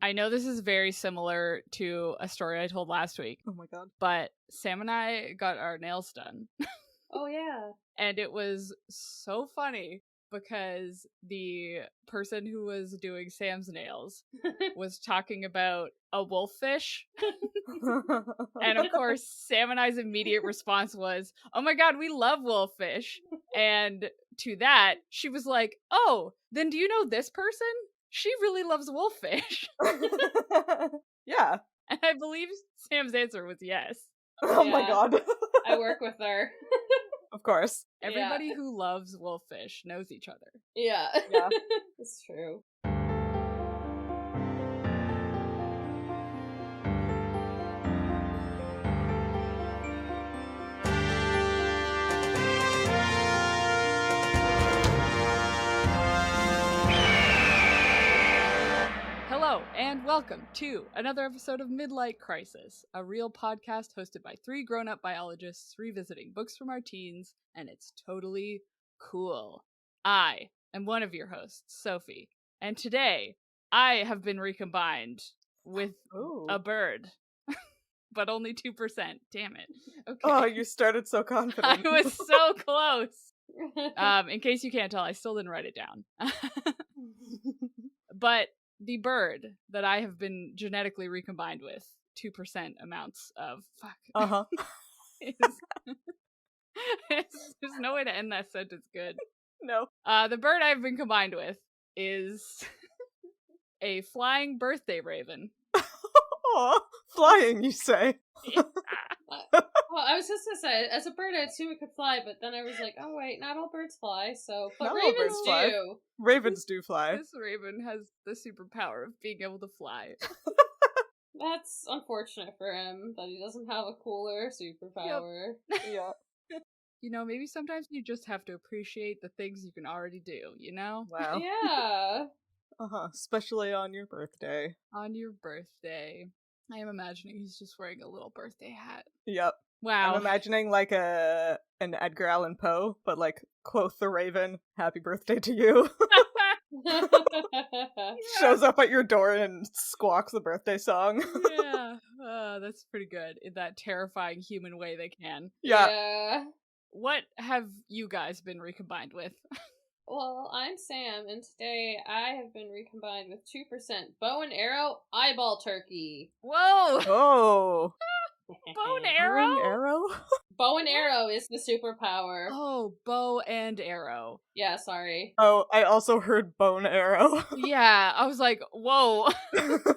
I know this is very similar to a story I told last week. Oh my god. But Sam and I got our nails done. Oh, yeah. And it was so funny because the person who was doing Sam's nails was talking about a wolffish. And of course, Sam and I's immediate response was, oh my god, we love wolffish. And to that, she was like, oh, then do you know this person? She really loves wolffish. Yeah. And I believe Sam's answer was yes. Oh my god. I work with her. Of course. Everybody who loves wolffish knows each other. Yeah. Yeah. It's true. Hello, and welcome to another episode of Midlight Crisis, a real podcast hosted by three grown-up biologists revisiting books from our teens, and it's totally cool. I am one of your hosts, Sophie, and today I have been recombined with a bird, but only 2%. Damn it. Okay. Oh, you started so confident. I was so close. In case you can't tell, I still didn't write it down. But the bird that I have been genetically recombined with, 2% amounts of Uh-huh. There's no way to end that sentence good. No. The bird I've been combined with is a flying birthday raven. Aw, flying, you say? Well, I was just gonna say, as a bird, I assume it could fly, but then I was like, oh wait, not all birds fly, so... But Not all ravens birds fly. do! Ravens do fly. This raven has the superpower of being able to fly. That's unfortunate for him, that he doesn't have a cooler superpower. Yeah. You know, maybe sometimes you just have to appreciate the things you can already do, you know? Wow. Yeah! Uh-huh. Especially on your birthday. On your birthday. I am imagining he's just wearing a little birthday hat. Yep. Wow. I'm imagining like an Edgar Allan Poe, but like, quoth the raven, happy birthday to you. Shows up at your door and squawks the birthday song. Yeah. That's pretty good. In that terrifying human way they can. Yeah. What have you guys been recombined with? Well, I'm Sam, and today I have been recombined with 2% bow and arrow eyeball turkey. Whoa! Oh. Bow and arrow? Bow and arrow? Bow and arrow is the superpower. Oh, bow and arrow. Yeah, sorry. Oh, I also heard bone arrow. Yeah, I was like, whoa.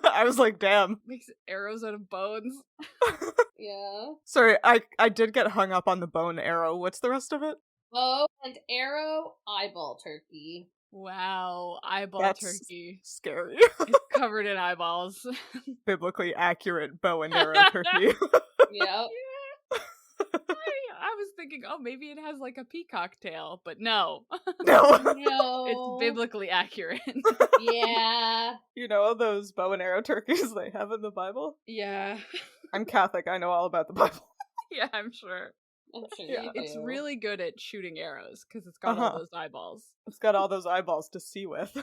I was like, damn. Makes arrows out of bones. Yeah. Sorry, I did get hung up on the bone arrow. What's the rest of it? Bow and arrow eyeball turkey. Wow, eyeball That's turkey. Scary. It's covered in eyeballs. Biblically accurate bow and arrow turkey. Yep. I was thinking, oh, maybe it has like a peacock tail, but no. No. No. It's biblically accurate. Yeah. You know those bow and arrow turkeys they have in the Bible? Yeah. I'm Catholic, I know all about the Bible. Yeah, I'm sure. I'm sure Yeah. you It's do. really good at shooting arrows because it's got all those eyeballs. It's got all those eyeballs to see with.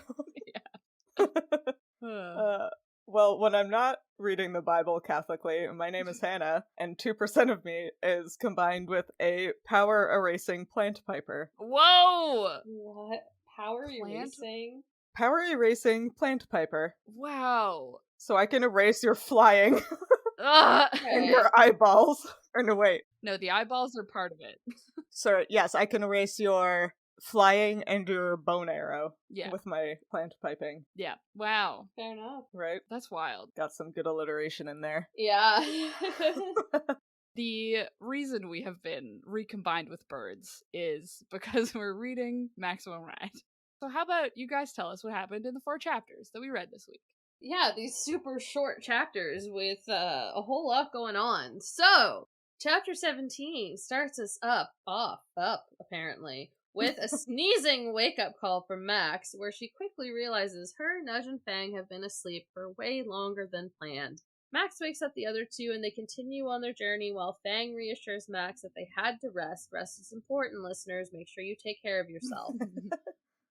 Well, when I'm not reading the Bible Catholically, my name is Hannah, and 2% of me is combined with a power-erasing plant piper. Whoa! What? Power Plant? erasing? Power-erasing plant piper. Wow. So I can erase your flying Ugh. and your eyeballs. Or no, wait. No, the eyeballs are part of it. Sorry, yes, I can erase your flying and your bone arrow Yeah. with my plant piping, Yeah. Wow. Fair enough. right? That's wild. Got some good alliteration in there. Yeah. The reason we have been recombined with birds is because we're reading Maximum Ride. So how about you guys tell us what happened in the 4 chapters that we read this week? Yeah, these super short chapters with a whole lot going on. So, chapter 17 starts us up, apparently, with a sneezing wake-up call from Max, where she quickly realizes her, Nudge, and Fang have been asleep for way longer than planned. Max wakes up the other two, and they continue on their journey while Fang reassures Max that they had to rest. Rest is important, listeners. Make sure you take care of yourself.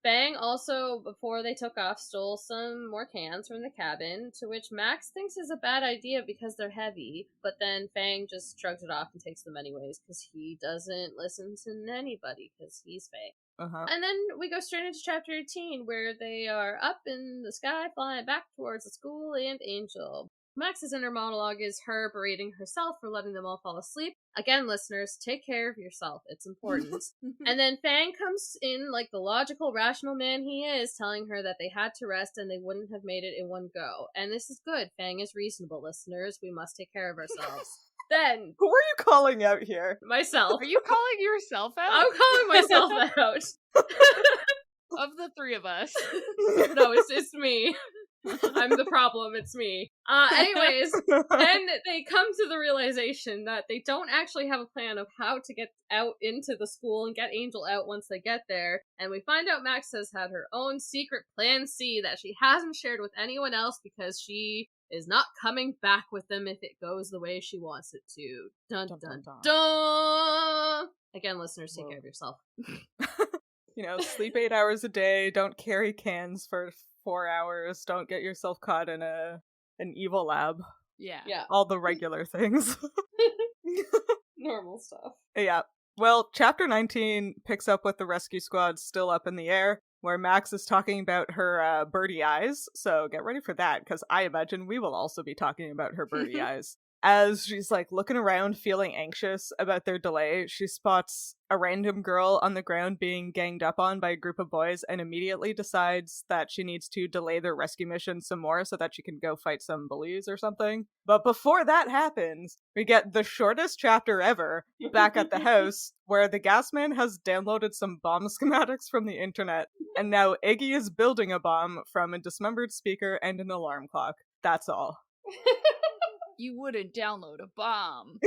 Fang also, before they took off, stole some more cans from the cabin, to which Max thinks is a bad idea because they're heavy, but then Fang just shrugs it off and takes them anyways, because he doesn't listen to anybody, because he's Fang. And then we go straight into chapter 18, where they are up in the sky, flying back towards the school and Angel. Max's inner monologue is her berating herself for letting them all fall asleep. Again, listeners, take care of yourself. It's important. And then Fang comes in like the logical, rational man he is, telling her that they had to rest and they wouldn't have made it in one go. And this is good. Fang is reasonable, listeners. We must take care of ourselves. Then, who are you calling out here? Myself. Are you calling yourself out? I'm calling myself out. Of the three of us. No, it's me. I'm the problem, it's me. Anyways, then they come to the realization that they don't actually have a plan of how to get out into the school and get Angel out once they get there. And we find out Max has had her own secret plan C that she hasn't shared with anyone else because she is not coming back with them if it goes the way she wants it to. Dun dun dun dun. Dun! Again, listeners, take care of yourself. You know, sleep 8 hours a day, don't carry cans for 4 hours, don't get yourself caught in an evil lab. Yeah. All the regular things. Normal stuff. Yeah. Well, chapter 19 picks up with the rescue squad still up in the air, where Max is talking about her birdie eyes, so get ready for that, because I imagine we will also be talking about her birdie eyes. As she's like looking around feeling anxious about their delay, she spots a random girl on the ground being ganged up on by a group of boys and immediately decides that she needs to delay their rescue mission some more so that she can go fight some bullies or something. But before that happens, we get the shortest chapter ever back at the house where the gas man has downloaded some bomb schematics from the internet and now Iggy is building a bomb from a dismembered speaker and an alarm clock. That's all. You wouldn't download a bomb.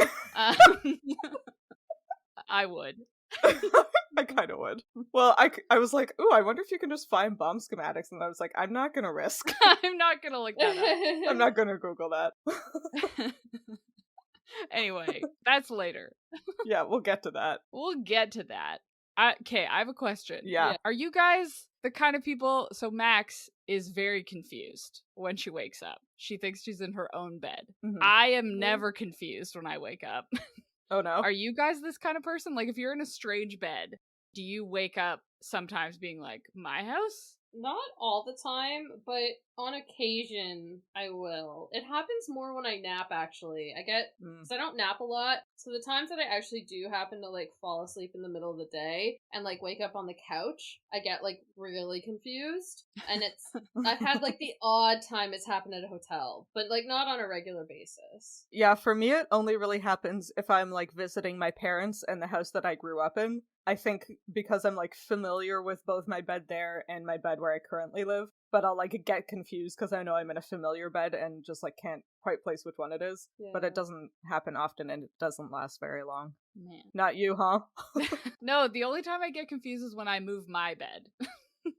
I would. I kind of would. Well, I was like, ooh, I wonder if you can just find bomb schematics. And I was like, I'm not going to risk. I'm not going to look that up. I'm not going to Google that. Anyway, that's later. Yeah, we'll get to that. We'll get to that. Okay, I have a question. Yeah. Are you guys the kind of people... So Max is very confused when she wakes up. She thinks she's in her own bed. Mm-hmm. I am never confused when I wake up. Oh, no? Are you guys this kind of person? Like, if you're in a strange bed, do you wake up sometimes being like, my house? Not all the time, but on occasion I will. It happens more when I nap, actually. Because I don't nap a lot, so the times that I actually do happen to, like, fall asleep in the middle of the day and, like, wake up on the couch, I get, like, really confused. And I've had, like, the odd time it's happened at a hotel, but, like, not on a regular basis. Yeah, for me it only really happens if I'm, like, visiting my parents and the house that I grew up in. I think because I'm, like, familiar with both my bed there and my bed where I currently live, but I'll, like, get confused because I know I'm in a familiar bed and just, like, can't quite place which one it is. Yeah. But it doesn't happen often and it doesn't last very long. Man. Not you, huh? No, the only time I get confused is when I move my bed.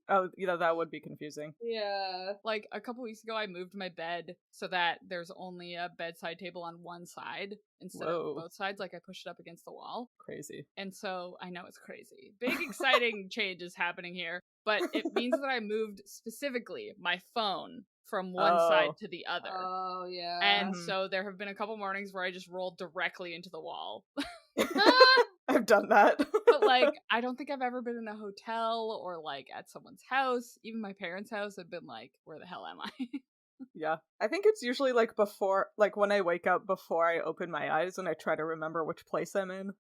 Oh, you know, that would be confusing. Yeah. Like, a couple weeks ago, I moved my bed so that there's only a bedside table on one side instead of both sides. Like, I pushed it up against the wall. Crazy. And so, I know it's crazy. Big, exciting change is happening here. But it means that I moved specifically my phone from one side to the other. Oh, yeah. And so, there have been a couple mornings where I just rolled directly into the wall. I've done that. But, like, I don't think I've ever been in a hotel or, like, at someone's house. Even my parents' house, I've been like, where the hell am I? Yeah. I think it's usually, like, before, like, when I wake up before I open my eyes and I try to remember which place I'm in.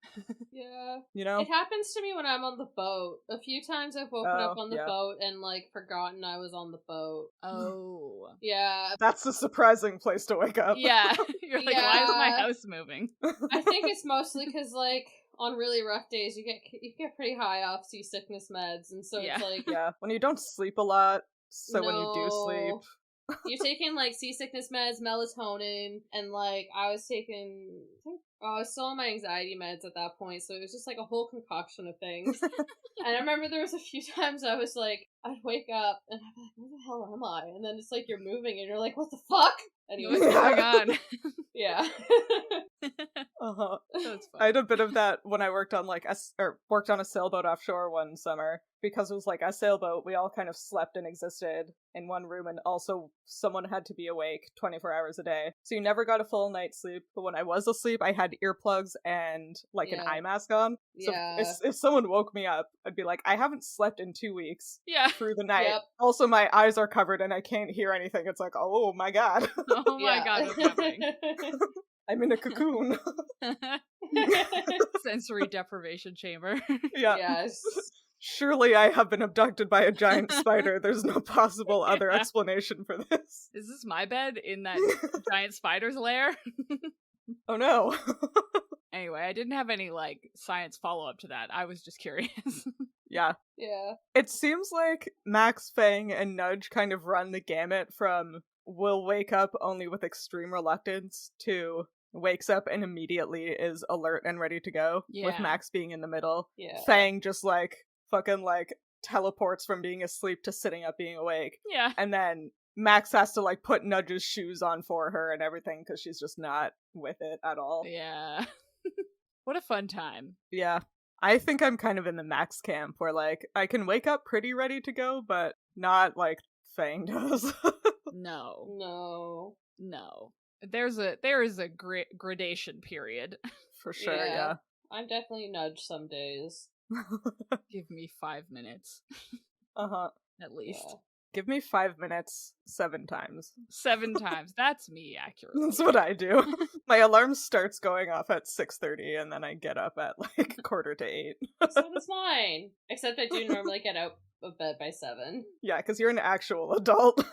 Yeah. You know? It happens to me when I'm on the boat. A few times I've woken up on the boat and, like, forgotten I was on the boat. Oh. Yeah. That's a surprising place to wake up. Yeah. You're like, why is my house moving? I think it's mostly because, like, on really rough days, you get pretty high off seasickness meds, and so it's like... Yeah, when you don't sleep a lot, so when you do sleep... You're taking, like, seasickness meds, melatonin, and, like, I was still on my anxiety meds at that point, so it was just, like, a whole concoction of things. And I remember there was a few times I was, like, I'd wake up, and I'd be like, where the hell am I? And then it's like, you're moving, and you're like, what the fuck? Anyway, what's going on? Yeah. Uh-huh. That's I fun. had a bit of that when I worked on worked on a sailboat offshore one summer, because it was like a sailboat. We all kind of slept and existed in one room, and also someone had to be awake 24 hours a day. So you never got a full night's sleep. But when I was asleep, I had earplugs and like an Yeah. eye mask on. So if someone woke me up, I'd be like, I haven't slept in 2 weeks Yeah. through the night. Yep. Also, my eyes are covered and I can't hear anything. It's like, oh my god. Oh my god, what's happening? I'm in a cocoon. Sensory deprivation chamber. Yeah. Yes. Surely I have been abducted by a giant spider. There's no possible other explanation for this. Is this my bed in that giant spider's lair? Oh no. Anyway, I didn't have any, like, science follow-up to that. I was just curious. Yeah. Yeah. It seems like Max, Fang, and Nudge kind of run the gamut from will wake up only with extreme reluctance to wakes up and immediately is alert and ready to go, with Yeah. Max being in the middle. Yeah. Fang just, like, fucking, like, teleports from being asleep to sitting up being awake. Yeah. And then Max has to, like, put Nudge's shoes on for her and everything because she's just not with it at all. Yeah. What a fun time. Yeah. I think I'm kind of in the Max camp where, like, I can wake up pretty ready to go, but not like Fang does. No. No. There is a gradation period. For sure, yeah. I'm definitely Nudge some days. Give me 5 minutes. Uh-huh. At least. Yeah. Give me 5 minutes 7 times. 7 times. That's me, accurately. That's what I do. My alarm starts going off at 6:30 and then I get up at like 7:45. So does mine. Except I do normally get out of bed by 7. Yeah, because you're an actual adult.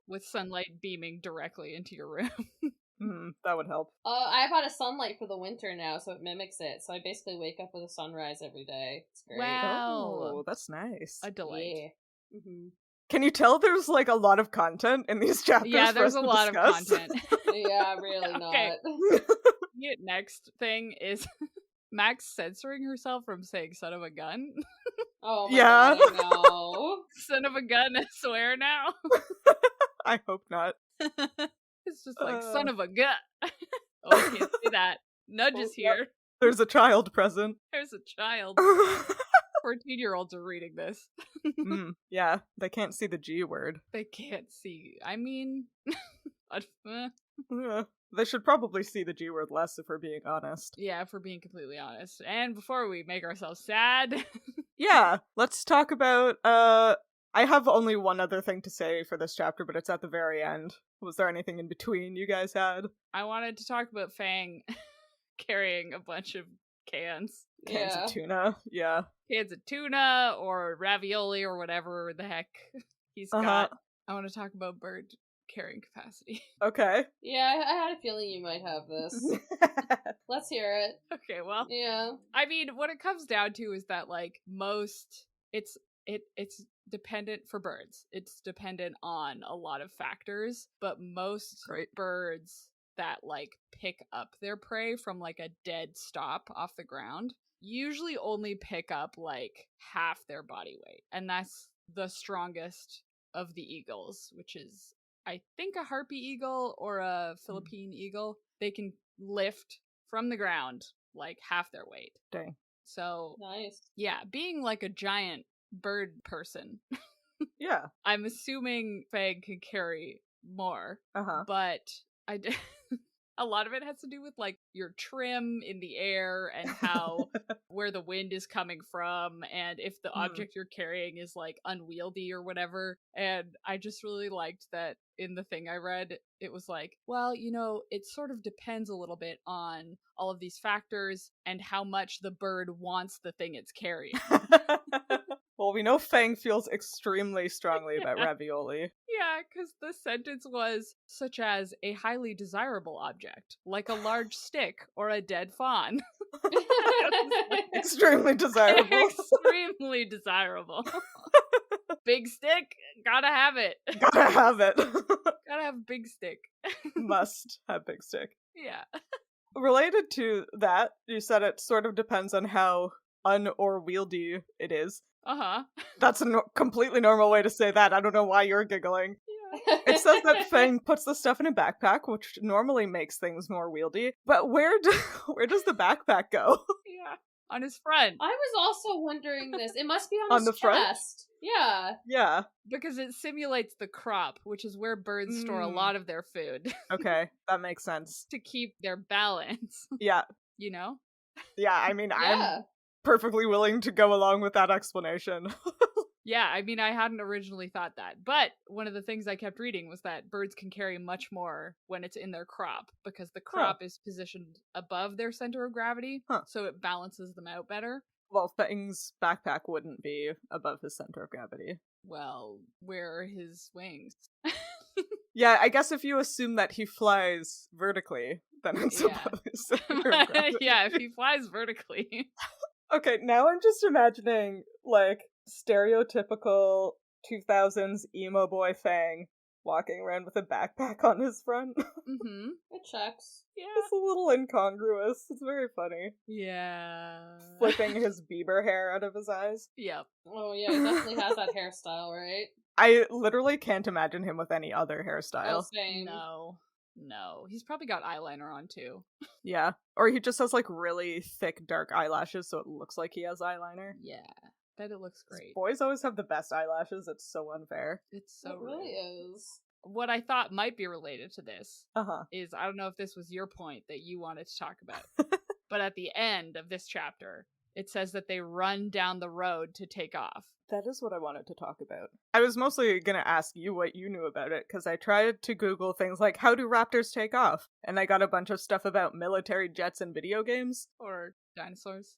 With sunlight beaming directly into your room. That would help. I bought a sunlight for the winter now, so it mimics it. So I basically wake up with a sunrise every day. It's great. Wow. Oh, that's nice. A delight. Yeah. Mm-hmm. Can you tell there's like a lot of content in these chapters? Yeah, for there's us a to lot discuss? of content. Yeah, really Okay. not. The next thing is Max censoring herself from saying son of a gun. Oh my Yeah. god, I know. Son of a gun, I swear now. I hope not. It's just like, son of a gun. Oh, I can't say that. Nudge is Yep. here. There's a child present. There's a child. 14-year-olds are reading this. Yeah, they can't see the G word. They can't see. I mean, They should probably see the G word less if we're being honest. yeah, if we're being completely honest. And before we make ourselves sad, Yeah, let's talk about, I have only one other thing to say for this chapter, but it's at the very end. Was there anything in between you guys had? I wanted to talk about Fang carrying a bunch of cans. Cans Yeah. of tuna, yeah. Cans of tuna or ravioli or whatever the heck he's got. I want to talk about bird carrying capacity. Okay. Yeah, I had a feeling you might have this. Let's hear it. Okay, well, Yeah. I mean, what it comes down to is that like most it's dependent for birds. It's dependent on a lot of factors, but most Right. birds that like pick up their prey from like a dead stop off the ground usually only pick up like half their body weight. And that's the strongest of the eagles, which is I think a harpy eagle or a Philippine eagle. They can lift from the ground like half their weight. Dang. So Nice. yeah, being like a giant bird person, Yeah. I'm assuming Fang can carry more, Uh-huh. but a lot of it has to do with like your trim in the air and how where the wind is coming from and if the object you're carrying is like unwieldy or whatever. And I just really liked that in the thing I read, it was like, well, you know, it sort of depends a little bit on all of these factors and how much the bird wants the thing it's carrying. Well, we know Fang feels extremely strongly about Yeah. ravioli. Yeah, because the sentence was such as a highly desirable object, like a large stick or a dead fawn. Extremely desirable. Extremely desirable. Big stick, gotta have it. Gotta have it. Gotta have big stick. Must have big stick. Yeah. Related to that, you said it sort of depends on how or wieldy it is. Uh-huh. That's a completely normal way to say that. I don't know why you're giggling. It says that Fang puts the stuff in a backpack, which normally makes things more wieldy. But where does the backpack go? Yeah, on his front. I was also wondering this. It must be on, On his the front? chest. Yeah. Yeah. Because it simulates the crop, which is where birds store a lot of their food. Okay, that makes sense. To keep their balance. Yeah. You know? Yeah, I mean, Yeah. I'm perfectly willing to go along with that explanation. Yeah, I mean, I hadn't originally thought that. But one of the things I kept reading was that birds can carry much more when it's in their crop, because the crop is positioned above their center of gravity, so it balances them out better. Well, Fang's backpack wouldn't be above his center of gravity. Well, where are his wings? Yeah, I guess if you assume that he flies vertically, then it's above his center of gravity. Yeah, if he flies vertically. Okay, now I'm just imagining, like, stereotypical 2000s emo boy Fang walking around with a backpack on his front. Mm-hmm. It checks. Yeah. It's a little incongruous. It's very funny. Yeah. Flipping his Bieber hair out of his eyes. Yep. Oh yeah, he definitely has that hairstyle, right? I literally can't imagine him with any other hairstyle. Oh, same. No. He's probably got eyeliner on too. Yeah. Or he just has, like, really thick, dark eyelashes, so it looks like he has eyeliner. Yeah. Bet it looks great. Boys always have the best eyelashes. It's so unfair. It's so It really is. What I thought might be related to this Uh-huh. is, I don't know if this was your point that you wanted to talk about, but at the end of this chapter, it says that they run down the road to take off. That is what I wanted to talk about. I was mostly going to ask you what you knew about it, because I tried to Google things like, how do raptors take off? And I got a bunch of stuff about military jets and video games. Or dinosaurs.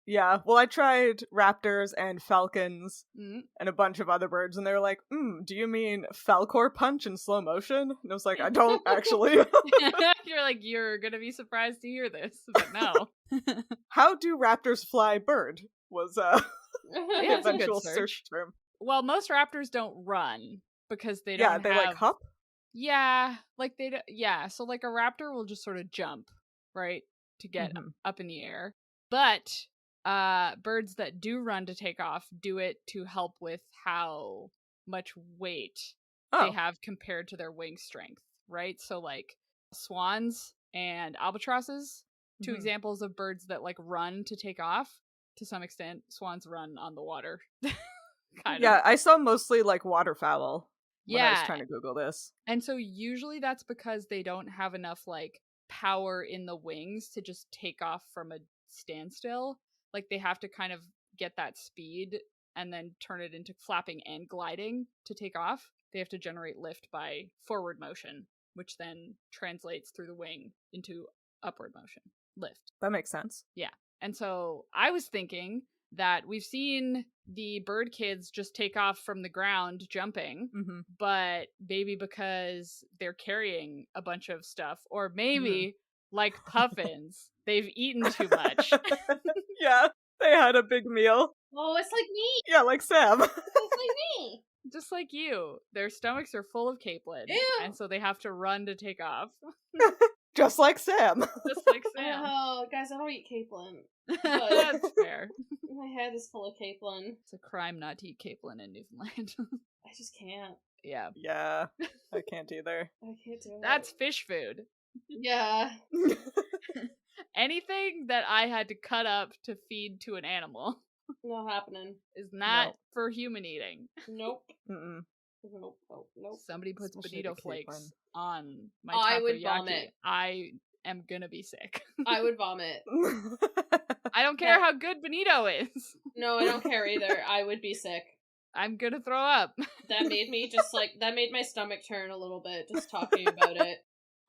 Yeah, well, I tried raptors and falcons and a bunch of other birds, and they were like, do you mean Falcor punch in slow motion? And I was like, I don't actually. You're like, you're gonna be surprised to hear this, but no. How do raptors fly bird? Was the Yeah, eventual search term. Well, most raptors don't run because they don't they like hop? Yeah, like they don't, yeah, so like a raptor will just sort of jump, right, to get up in the air. But birds that do run to take off do it to help with how much weight they have compared to their wing strength, right? So like swans and albatrosses, two examples of birds that like run to take off. To some extent, swans run on the water. Kind of. I saw mostly like waterfowl when I was Yeah. trying to Google this. And so usually that's because they don't have enough like power in the wings to just take off from a standstill. Like they have to kind of get that speed and then turn it into flapping and gliding to take off. They have to generate lift by forward motion, which then translates through the wing into upward motion. Lift. That makes sense. Yeah. And so I was thinking that we've seen the bird kids just take off from the ground jumping, but maybe because they're carrying a bunch of stuff, or maybe like puffins, they've eaten too much. Yeah, they had a big meal. Oh, it's like me. Yeah, like Sam. It's like me. Just like you. Their stomachs are full of capelin, and so they have to run to take off. Just like Sam. Just like Sam. Oh, guys, I don't eat capelin. That's fair. My head is full of capelin. It's a crime not to eat capelin in Newfoundland. I just can't. Yeah. Yeah, I can't either. I can't do it. That's fish food. Yeah. Anything that I had to cut up to feed to an animal Not happening. is not for human eating. Nope. Mm-mm. Nope. Nope. Somebody puts Especially bonito the flakes capelin. on my I would takoyaki. vomit. I am gonna be sick. I would vomit. I don't care how good bonito is. No, I don't care either. I would be sick. I'm gonna throw up. That made me that made my stomach turn a little bit just talking about it.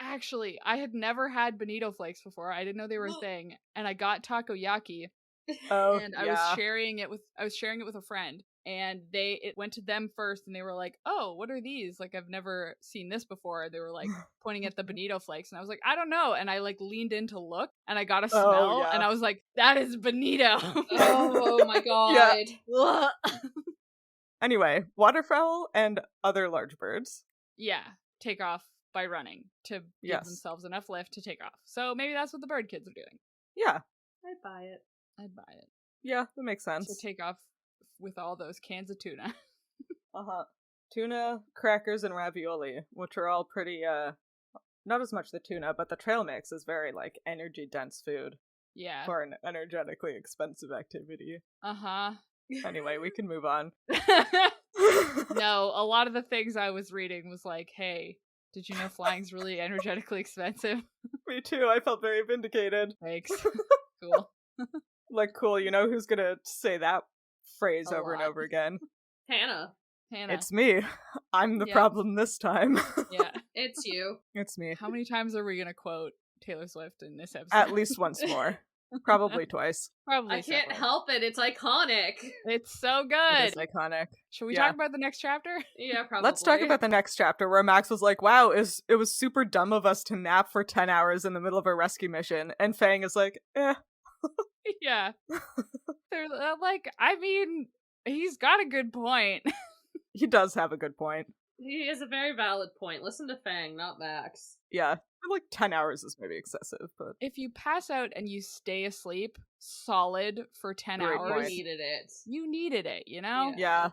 Actually, I had never had bonito flakes before. I didn't know they were a thing, and I got takoyaki, and I was sharing it with a friend, and it went to them first, and they were like, "Oh, what are these? Like, I've never seen this before." They were like pointing at the bonito flakes, and I was like, "I don't know," and I like leaned in to look, and I got a smell, and I was like, "That is bonito." Oh my god. Yeah. Anyway, waterfowl and other large birds. Yeah, take off by running to give themselves enough lift to take off. So maybe that's what the bird kids are doing. Yeah. I'd buy it. I'd buy it. Yeah, that makes sense. So take off with all those cans of tuna. Uh-huh. Tuna, crackers, and ravioli, which are all pretty, not as much the tuna, but the trail mix is very, like, energy-dense food Yeah. for an energetically expensive activity. Uh-huh. Anyway, we can move on. No, a lot of the things I was reading was like, hey, did you know flying's really energetically expensive? Me too, I felt very vindicated. Thanks. Cool. Like, cool, you know who's gonna say that phrase A over and lot. over again? Hannah. Hannah. It's me. I'm the Yeah. problem this time. Yeah. It's you. It's me. How many times are we gonna quote Taylor Swift in this episode? At least once more. Probably twice. Probably I can't several. help it. It's iconic. It's so It good. is iconic. Should we Yeah. talk about the next chapter? Yeah, probably. Let's talk about the next chapter where Max was like, wow, it was super dumb of us to nap for 10 hours in the middle of a rescue mission. And Fang is like, eh. Yeah. They're like, I mean, he's got a good point. He does have a good point. He has a very valid point. Listen to Fang, not Max. Yeah. Like 10 hours is maybe excessive, but If you pass out and you stay asleep solid for 10 Great hours, point. You needed it. you needed it, you know? yeah.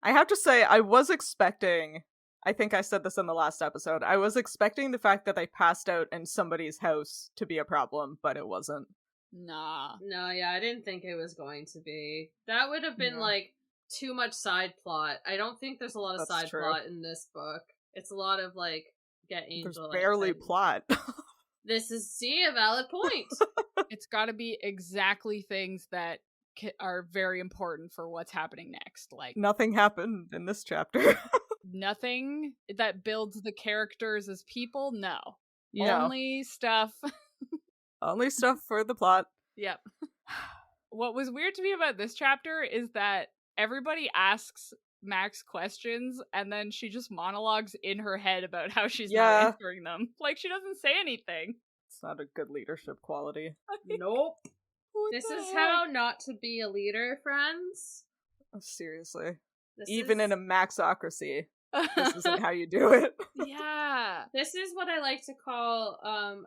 I have to say, I was expecting, I think I said this in the last episode, I was expecting the fact that they passed out in somebody's house to be a problem, but it wasn't. Nah. No, yeah, I didn't think it was going to be. That would have been No. like too much side plot. I don't think there's a lot of That's side true. plot in this book. It's a lot of like get There's Angel. barely and- plot. This is a valid point. It's got to be exactly things that are very important for what's happening next. Like, Nothing happened in this chapter. nothing that builds the characters as people? No. No. Only stuff. Only stuff for the plot. Yep. What was weird to me about this chapter is that everybody asks Max questions and then she just monologues in her head about how she's Yeah. not answering them. Like, she doesn't say anything. It's not a good leadership quality. Nope. What This the is heck? how not to be a leader, friends. Oh, seriously. This Even is... in a Maxocracy, this isn't how you do it. Yeah. This is what I like to call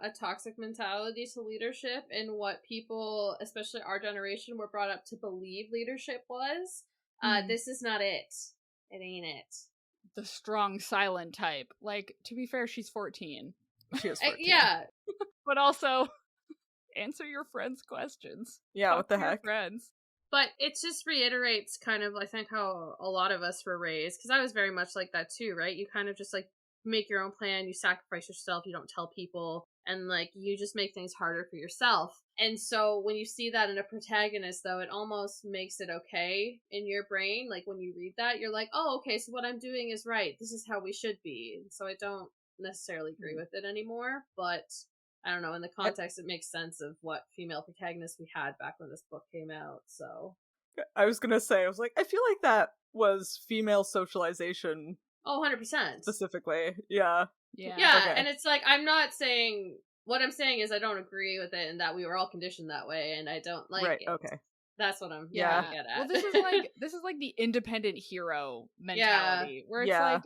a toxic mentality to leadership, and what people, especially our generation, were brought up to believe leadership was. This is not it. It ain't it. The strong, silent type. Like, to be fair, she's 14. She is 14. Yeah. But also, answer your friends' questions. Yeah, Talk what the to your heck? friends. But it just reiterates kind of, I think, how a lot of us were raised. Because I was very much like that too, right? You kind of just like make your own plan, you sacrifice yourself, you don't tell people, and like you just make things harder for yourself. And so when you see that in a protagonist, though, it almost makes it okay in your brain. Like when you read that, you're like, oh, okay, so what I'm doing is right. This is how we should be. And so I don't necessarily agree with it anymore, but I don't know, in the context it makes sense of what female protagonists we had back when this book came out. So I was gonna say, I was like, I feel like that was female socialization 100%. specifically. Yeah. Yeah. Yeah, Okay. and it's like I'm not saying, what I'm saying is I don't agree with it and that we were all conditioned that way and I don't like right, it. okay. That's what I'm Yeah. trying to get at. Well, this is like the independent hero mentality, where it's Yeah. like,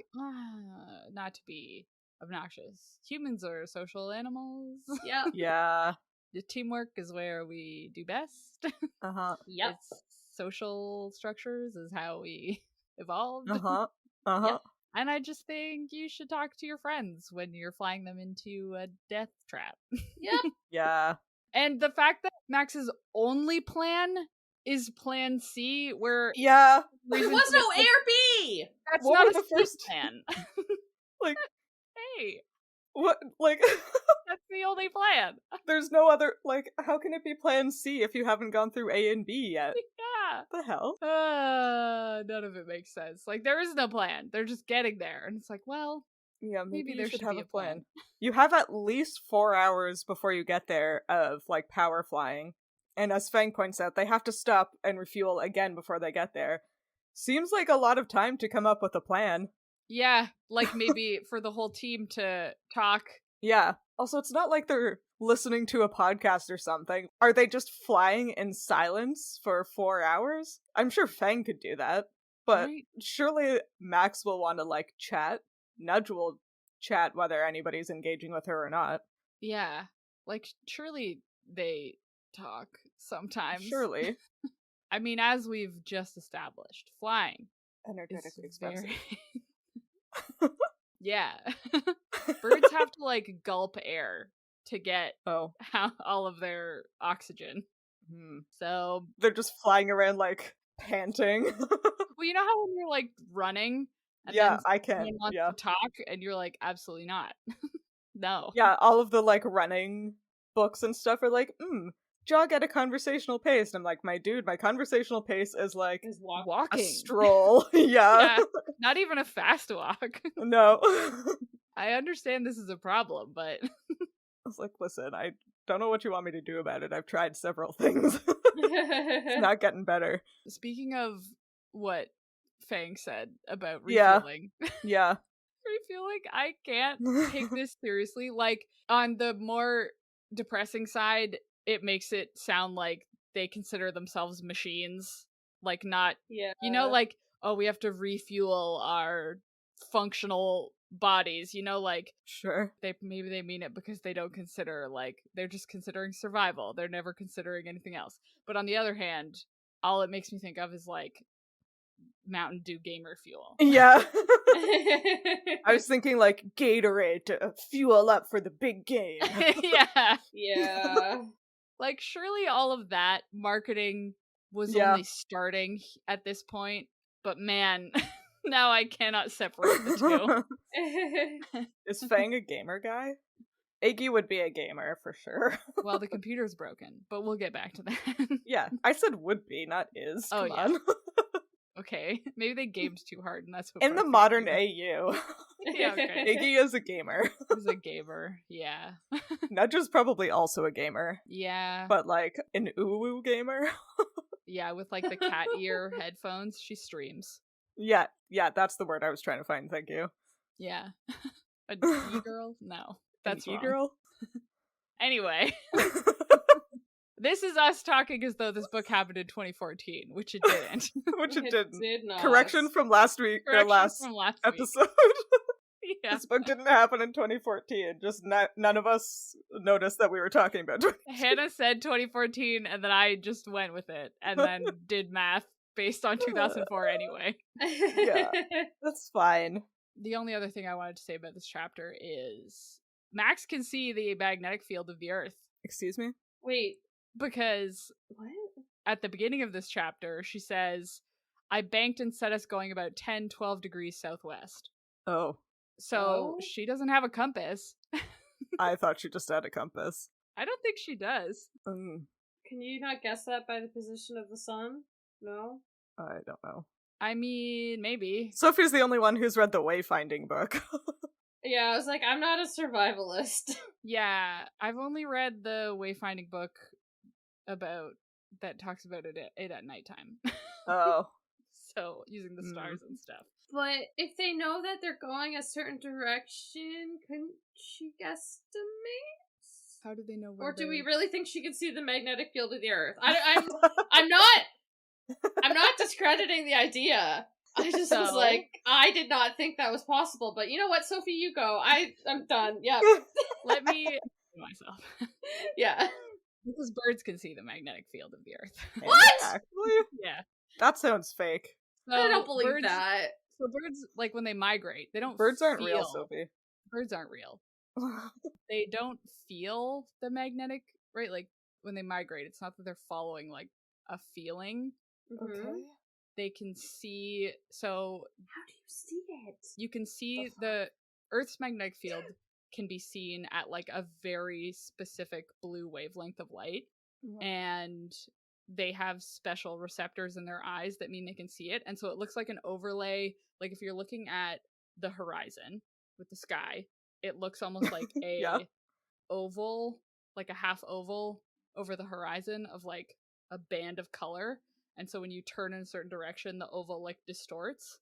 not to be obnoxious. Humans are social animals. Yep. Yeah. The teamwork is where we do best. Uh-huh. Yep. It's social structures is how we evolved. Uh-huh. Uh-huh. Yep. And I just think you should talk to your friends when you're flying them into a death trap. Yep. Yeah. And the fact that Max's only plan is plan C, where Yeah. But it was no A or B! that's What not were a the C first- plan. Like, Hey, what, like, that's the only plan. there's no other, like, how can it be plan C if you haven't gone through A and B yet? Yeah. What the hell? None of it makes sense. Like, there is no plan. They're just getting there. And it's like, well, Yeah, maybe maybe there you should should have be a a plan. You have at least 4 hours before you get there of, like, power flying. And as Fang points out, they have to stop and refuel again before they get there. Seems like a lot of time to come up with a plan. yeah, like maybe for the whole team to talk. Yeah. Also, it's not like they're listening to a podcast or something. Are they just flying in silence for 4 hours? I'm sure Fang could do that. But Right. surely Max will want to, like, chat. Nudge will chat whether anybody's engaging with her or not. Yeah. Like, surely they talk sometimes. Surely. I mean, as we've just established, flying is Energetically expensive. very, Yeah. Birds have to, like, gulp air to get Oh. all of their oxygen. Hmm. So, They're just flying around, like, panting. well, you know how when you're, like, running and Yeah, then I can't. someone wants Yeah. to talk and you're like, absolutely not. No. Yeah, all of the, like, running books and stuff are like, jog at a conversational pace. And I'm like, my dude, my conversational pace is like Is a Walking. stroll. Yeah. Yeah. Not even a fast walk. No. I understand this is a problem, but I was like, listen, I don't know what you want me to do about it. I've tried several things. It's not getting better. speaking of what Fang said about Yeah. refueling, Yeah. refueling, I can't take this seriously. Like, on the more depressing side, it makes it sound like they consider themselves machines. Like, not, Yeah. you know, like, oh, we have to refuel our functional bodies, you know, like, Sure. maybe they mean it because they don't consider, like, they're just considering survival. They're never considering anything else. But on the other hand, all it makes me think of is, like, Mountain Dew gamer fuel. Yeah. I was thinking like Gatorade to fuel up for the big game. Yeah. Yeah. Like, surely all of that marketing was Yeah. only starting at this point. But man, now I cannot separate the two. Is Fang a gamer guy? Iggy would be a gamer for sure. Well, the computer's broken, but we'll get back to that. Yeah, I said would be, not is. Oh, Come yeah. on. Okay, maybe they gamed too hard, and that's what In the broke modern computer. AU, Yeah, okay. Iggy is a gamer. He's a gamer, yeah. Nudge is probably also a gamer, Yeah. but like an uwu gamer. Yeah, with like the cat ear headphones, she streams. Yeah, that's the word I was trying to find. Thank you. Yeah. A e-girl? No, that's An wrong. e-girl. Anyway, this is us talking as though this book happened in 2014, which it didn't. Which it didn't. did not. Correction from last week or Correction last from last episode. week. Yeah. This book didn't happen in 2014. Just none of us noticed that we were talking about 2014. Hannah said 2014, and then I just went with it, and then did math based on 2004 anyway. Yeah. That's fine. The only other thing I wanted to say about this chapter is Max can see the magnetic field of the Earth. Excuse me? Wait, Because what? at the beginning of this chapter, she says, I banked and set us going about 10-12 degrees southwest. Oh. So Oh? she doesn't have a compass. I thought she just had a compass. I don't think she does. Can you not guess that by the position of the sun? No? I don't know. I mean, maybe. Sophie's the only one who's read the wayfinding book. Yeah, I was like, I'm not a survivalist. Yeah, I've only read the wayfinding book that talks about it at nighttime. Oh. So, using the stars and stuff. But if they know that they're going a certain direction, couldn't she guesstimate? How do they know where Or do we they're- really think she can see the magnetic field of the Earth? I'm not discrediting the idea. I just was So? like, I did not think that was possible. But you know what, Sophie, you go. I'm done. Yeah, Let me myself. yeah. Because birds can see the magnetic field of the Earth. What? Actually? Yeah. That sounds fake. So I don't believe birds, that. So birds, like when they migrate, they don't Birds aren't feel. real, Sophie. Birds aren't real. They don't feel the magnetic, right? Like when they migrate, it's not that they're following like a feeling. Mhm. They can see, so How do you see it? you can see the Earth's magnetic field can be seen at like a very specific blue wavelength of light, and they have special receptors in their eyes that mean they can see it, and so it looks like an overlay. Like if you're looking at the horizon with the sky, it looks almost like a Yeah. oval, like a half oval over the horizon of like a band of color. And so when you turn in a certain direction, the oval like distorts.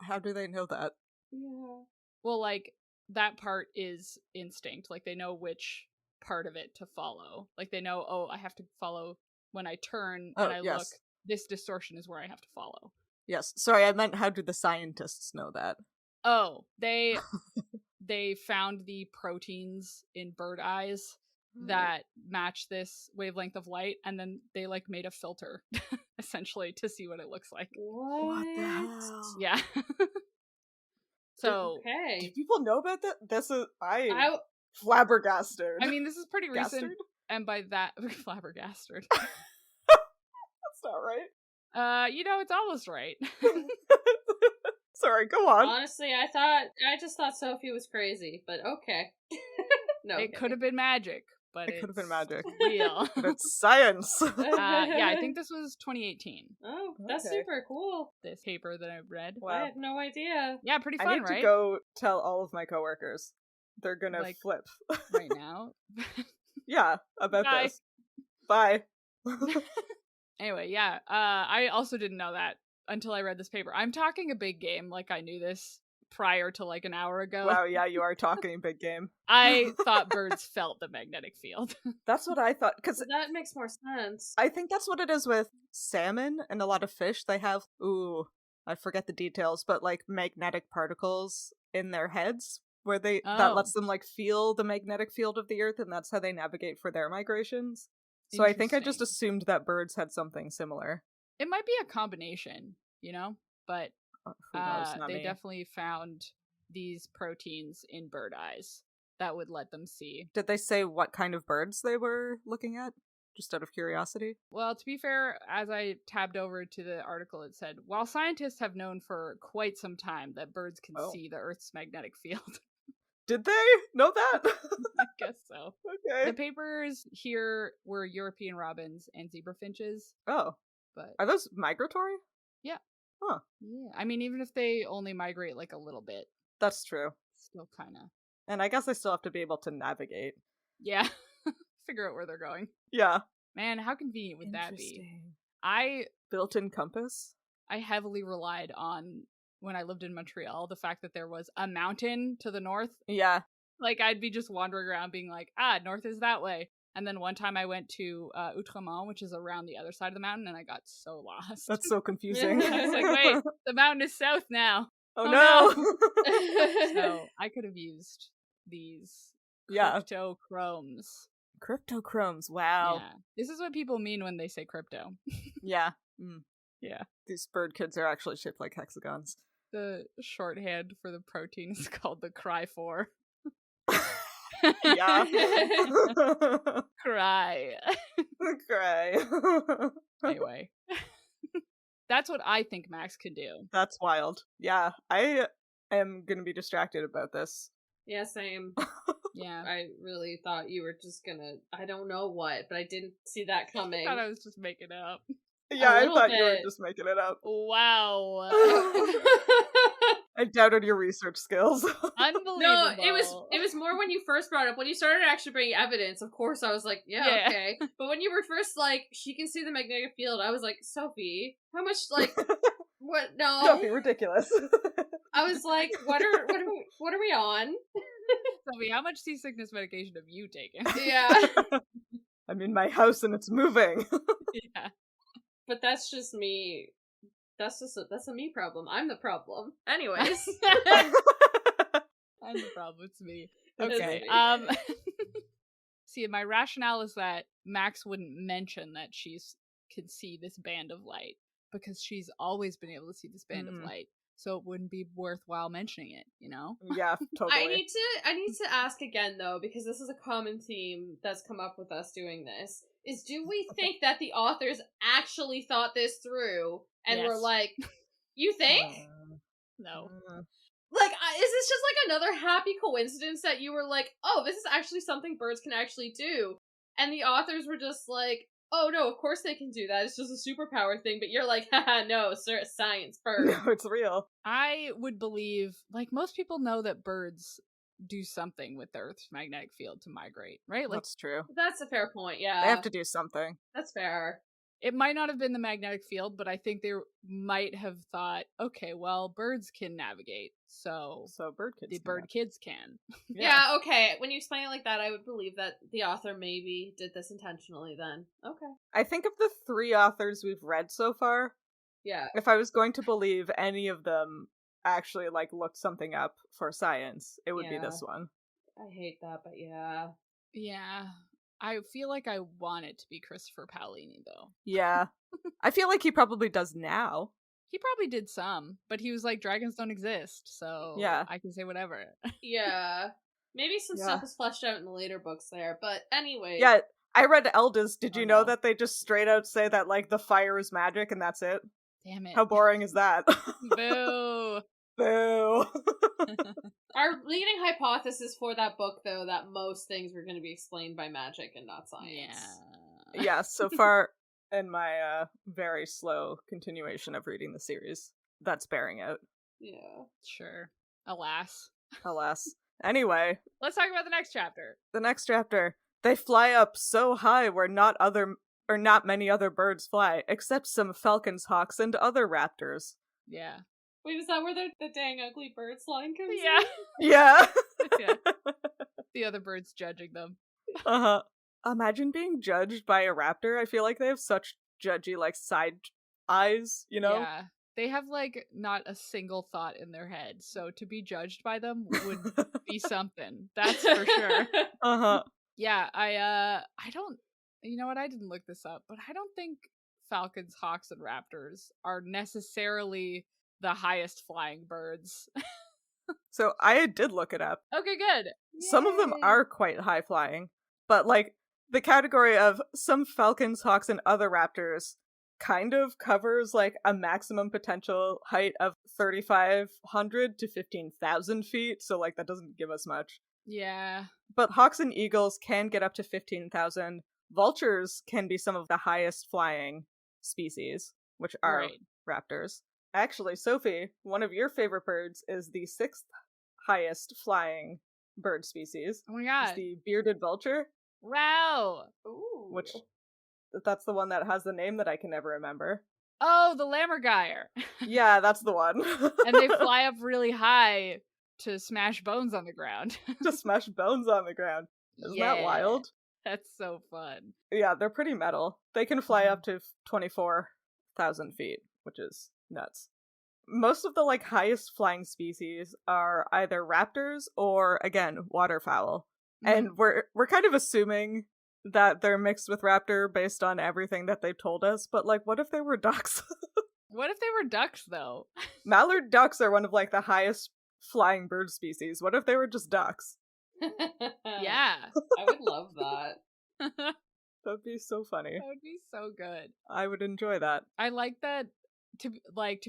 How do they know that? Yeah. Well, like that part is instinct. Like they know which part of it to follow. Like they know, oh, I have to follow when I turn and I look. This distortion is where I have to follow. Yes. Sorry, I meant how do the scientists know that? Oh, they found the proteins in bird eyes that match this wavelength of light, and then they like made a filter essentially to see what it looks like. What the hell? Yeah. So, Do Okay. people know about that? This is I flabbergasted. I mean, this is pretty recent, Gastard? and by that, flabbergasted. That's not right. It's almost right. Sorry, go on. honestly, I just thought Sophie was crazy, but okay. No, It could have been magic, but It could have been magic. real. But it's science. Yeah, I think this was 2018. Oh, that's Okay. super cool. This paper that I read. Wow. I had no idea. Yeah, pretty I fun, need right? to go tell all of my coworkers. They're gonna Like- flip. Right now. Yeah, about Bye. this. Bye. Anyway, yeah. I also didn't know that until I read this paper. I'm talking a big game, like I knew this prior to like an hour ago. Wow, yeah, you are talking big game. I thought birds felt the magnetic field. That's what I thought, because That makes more sense. I think that's what it is with salmon and a lot of fish. They have, I forget the details, but like magnetic particles in their heads where that Oh. lets them like feel the magnetic field of the earth, and that's how they navigate for their migrations. So I think I just Interesting. assumed that birds had something similar. It might be a combination, but Who knows? Not they me. definitely found these proteins in bird eyes that would let them see. Did they say what kind of birds they were looking at? Just out of curiosity. Well, to be fair, as I tabbed over to the article, it said, while scientists have known for quite some time that birds can Oh. see the Earth's magnetic field. Did they know that? I guess so. Okay. The papers here were European robins and zebra finches, Oh, but are those migratory? yeah. Huh. Yeah. I mean, even if they only migrate like a little bit, That's true. still kind of. And I guess I still have to be able to navigate. Yeah. Figure out where they're going. Yeah. Man, how convenient would that be? Interesting. I Built-in compass? heavily relied on, when I lived in Montreal, the fact that there was a mountain to the north. Yeah. Like, I'd be just wandering around being like, north is that way. And then one time I went to Outremont, which is around the other side of the mountain, and I got so lost. That's so confusing. I was like, wait, the mountain is south now. Oh, oh, no! So I could have used these Yeah. cryptochromes. Cryptochromes, wow. Yeah. This is what people mean when they say crypto. Yeah. Mm. Yeah. These bird kids are actually shaped like hexagons. The shorthand for the protein is called the cry4. Yeah. Cry. Cry. Anyway. That's what I think Max can do. That's wild. Yeah, I am gonna be distracted about this. Yeah, same. Yeah. I really thought you were just gonna, I don't know what, but I didn't see that I coming. thought I was just making it up. Yeah, I little thought you were bit. just making it up. Wow. I doubted your research skills. Unbelievable. No, it was more when you first brought it up. When you started actually bringing evidence, of course I was like, yeah, okay. But when you were first like, she can see the magnetic field, I was like, Sophie, how much like what? No, Don't be ridiculous. I was like, what are we on? Sophie, how much seasickness medication have you taken? Yeah, I'm in my house and it's moving. Yeah. but that's just me. That's a me problem. I'm the problem. Anyways, I'm the problem. It's me. It's Okay. me. See, my rationale is that Max wouldn't mention that she's can see this band of light because she's always been able to see this band of light. So it wouldn't be worthwhile mentioning it, Yeah, totally. I need to ask again though, because this is a common theme that's come up with us doing this. Is do we think that the authors actually thought this through and were Yes. like, you think? No. Like, is this just like another happy coincidence that you were like, oh, this is actually something birds can actually do? And the authors were just like, oh no, of course they can do that. It's just a superpower thing. But you're like, haha, no, sir, science first. No, it's real. I would believe, like, most people know that birds do something with the Earth's magnetic field to migrate, right? Like, That's true. That's a fair point, yeah. They have to do something. That's fair. it might not have been the magnetic field, but I think they might have thought, okay, well, birds can navigate, so So bird kids. the do bird that. kids can. Yeah, okay. When you explain it like that, I would believe that the author maybe did this intentionally then. Okay. I think of the 3 authors we've read so far, Yeah. if I was going to believe any of them actually like looked something up for science, it would be this one. I hate that, but yeah. Yeah. I feel like I want it to be Christopher Paolini, though. Yeah. I feel like he probably does now. He probably did some, but he was like, dragons don't exist, so Yeah. I can say whatever. Yeah. Maybe some Yeah. stuff is fleshed out in the later books there, but anyway. Yeah, I read Eldest. Did Oh, you know no. that they just straight out say that, like, the fire is magic and that's it? Damn it. How boring is that? Boo! Boo! Our leading hypothesis for that book, though, that most things were going to be explained by magic and not science. Yeah. Yeah, so far in my very slow continuation of reading the series, that's bearing out. Yeah. Sure. Alas. Alas. Anyway, Let's talk about the next chapter. the next chapter. They fly up so high where not many other birds fly, except some falcons, hawks, and other raptors. Yeah. Wait, is that where the dang ugly birds line comes Yeah. in? Yeah. Yeah. The other birds judging them. Uh-huh. Imagine being judged by a raptor. I feel like they have such judgy, like, side eyes, you know? Yeah. They have, like, not a single thought in their head, so to be judged by them would be something. That's for sure. Uh-huh. Yeah, I don't, you know what, I didn't look this up, but I don't think falcons, hawks, and raptors are necessarily the highest flying birds. So I did look it up. Okay, good. Some of them Yay. are quite high flying, but, like, the category of some falcons, hawks, and other raptors kind of covers, like, a maximum potential height of 3,500 to 15,000 feet, so, like, that doesn't give us much. Yeah. But hawks and eagles can get up to 15,000. Vultures can be some of the highest flying species, which are Right. raptors. Actually, Sophie, one of your favorite birds is the 6th highest flying bird species. Oh my It's god. the bearded vulture, Wow. Ooh. which that's the one that has the name that I can never remember. Oh, the Lammergeier. Yeah, that's the one. And they fly up really high to smash bones on the ground. to smash bones on the ground. Isn't that wild? That's so fun. Yeah, they're pretty metal. They can fly Mhm. up to 24,000 feet, which is nuts. Most of the, like, highest flying species are either raptors or, again, waterfowl. And we're kind of assuming that they're mixed with raptor based on everything that they've told us, but, like, what if they were ducks? What if they were ducks, though? Mallard ducks are one of, like, the highest flying bird species. What if they were just ducks? Yeah. I would love that. That That'd be so funny. would be so good. I would enjoy that. I like that. To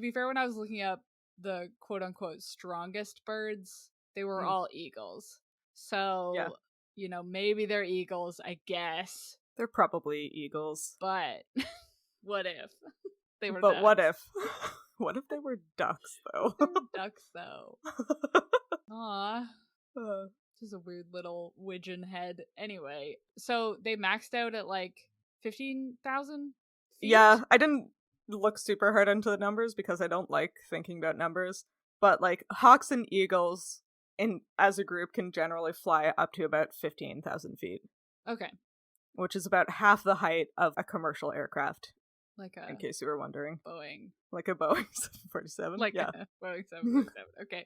be fair, when I was looking up the quote unquote strongest birds, they were Mm. all eagles. So, Yeah. you know, maybe they're eagles, I guess. They're probably eagles. But what if they were But what ducks? if? What if they were ducks, though? They were ducks, though. Aw. Uh, This is a weird little widgeon head. Anyway, so they maxed out at like 15,000 feet? yeah, I didn't look super hard into the numbers because I don't like thinking about numbers. But, like, hawks and eagles as a group can generally fly up to about 15,000 feet, Okay. which is about half the height of a commercial aircraft, Like a in case you were wondering. Boeing. Like a Boeing 747? Like yeah. a Boeing 747. Okay.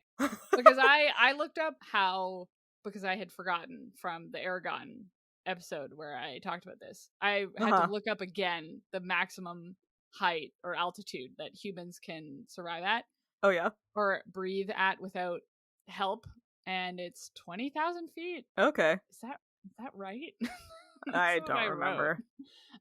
Because I looked up how, because I had forgotten from the Aragon episode where I talked about this. I had Uh-huh. to look up again the maximum height or altitude that humans can survive at Oh, yeah? or breathe at without help, and it's 20,000 feet. Okay. Is that right? I That's what don't remember.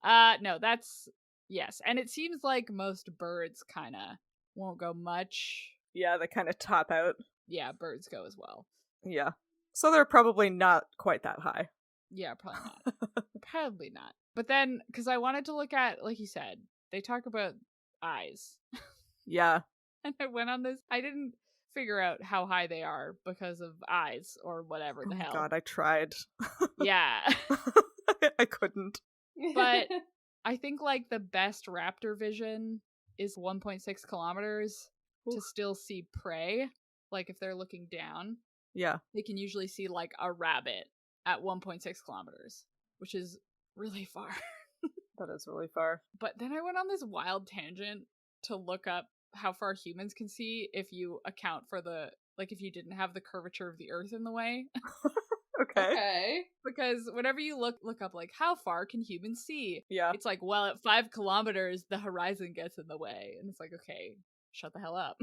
No, that's yes, and it seems like most birds kind of won't go much. Yeah, they kind of top out. Yeah, birds go as well. Yeah. So they're probably not quite that high. Yeah, probably not. Probably not. But then, because I wanted to look at, like you said, they talk about eyes. Yeah. And I went on this. I didn't figure out how high they are because of eyes or whatever Oh the my hell. god, I tried. Yeah. I couldn't. But I think, like, the best raptor vision is 1.6 kilometers to Oof. still see prey. Like, if they're looking down, Yeah. they can usually see, like, a rabbit at 1.6 kilometers, which is really far. That is really far. But then I went on this wild tangent to look up how far humans can see if you account for if you didn't have the curvature of the earth in the way. Okay. Okay. Because whenever you look up, like, how far can humans see? Yeah. It's like, well, at 5 kilometers, the horizon gets in the way. And it's like, okay, shut the hell up.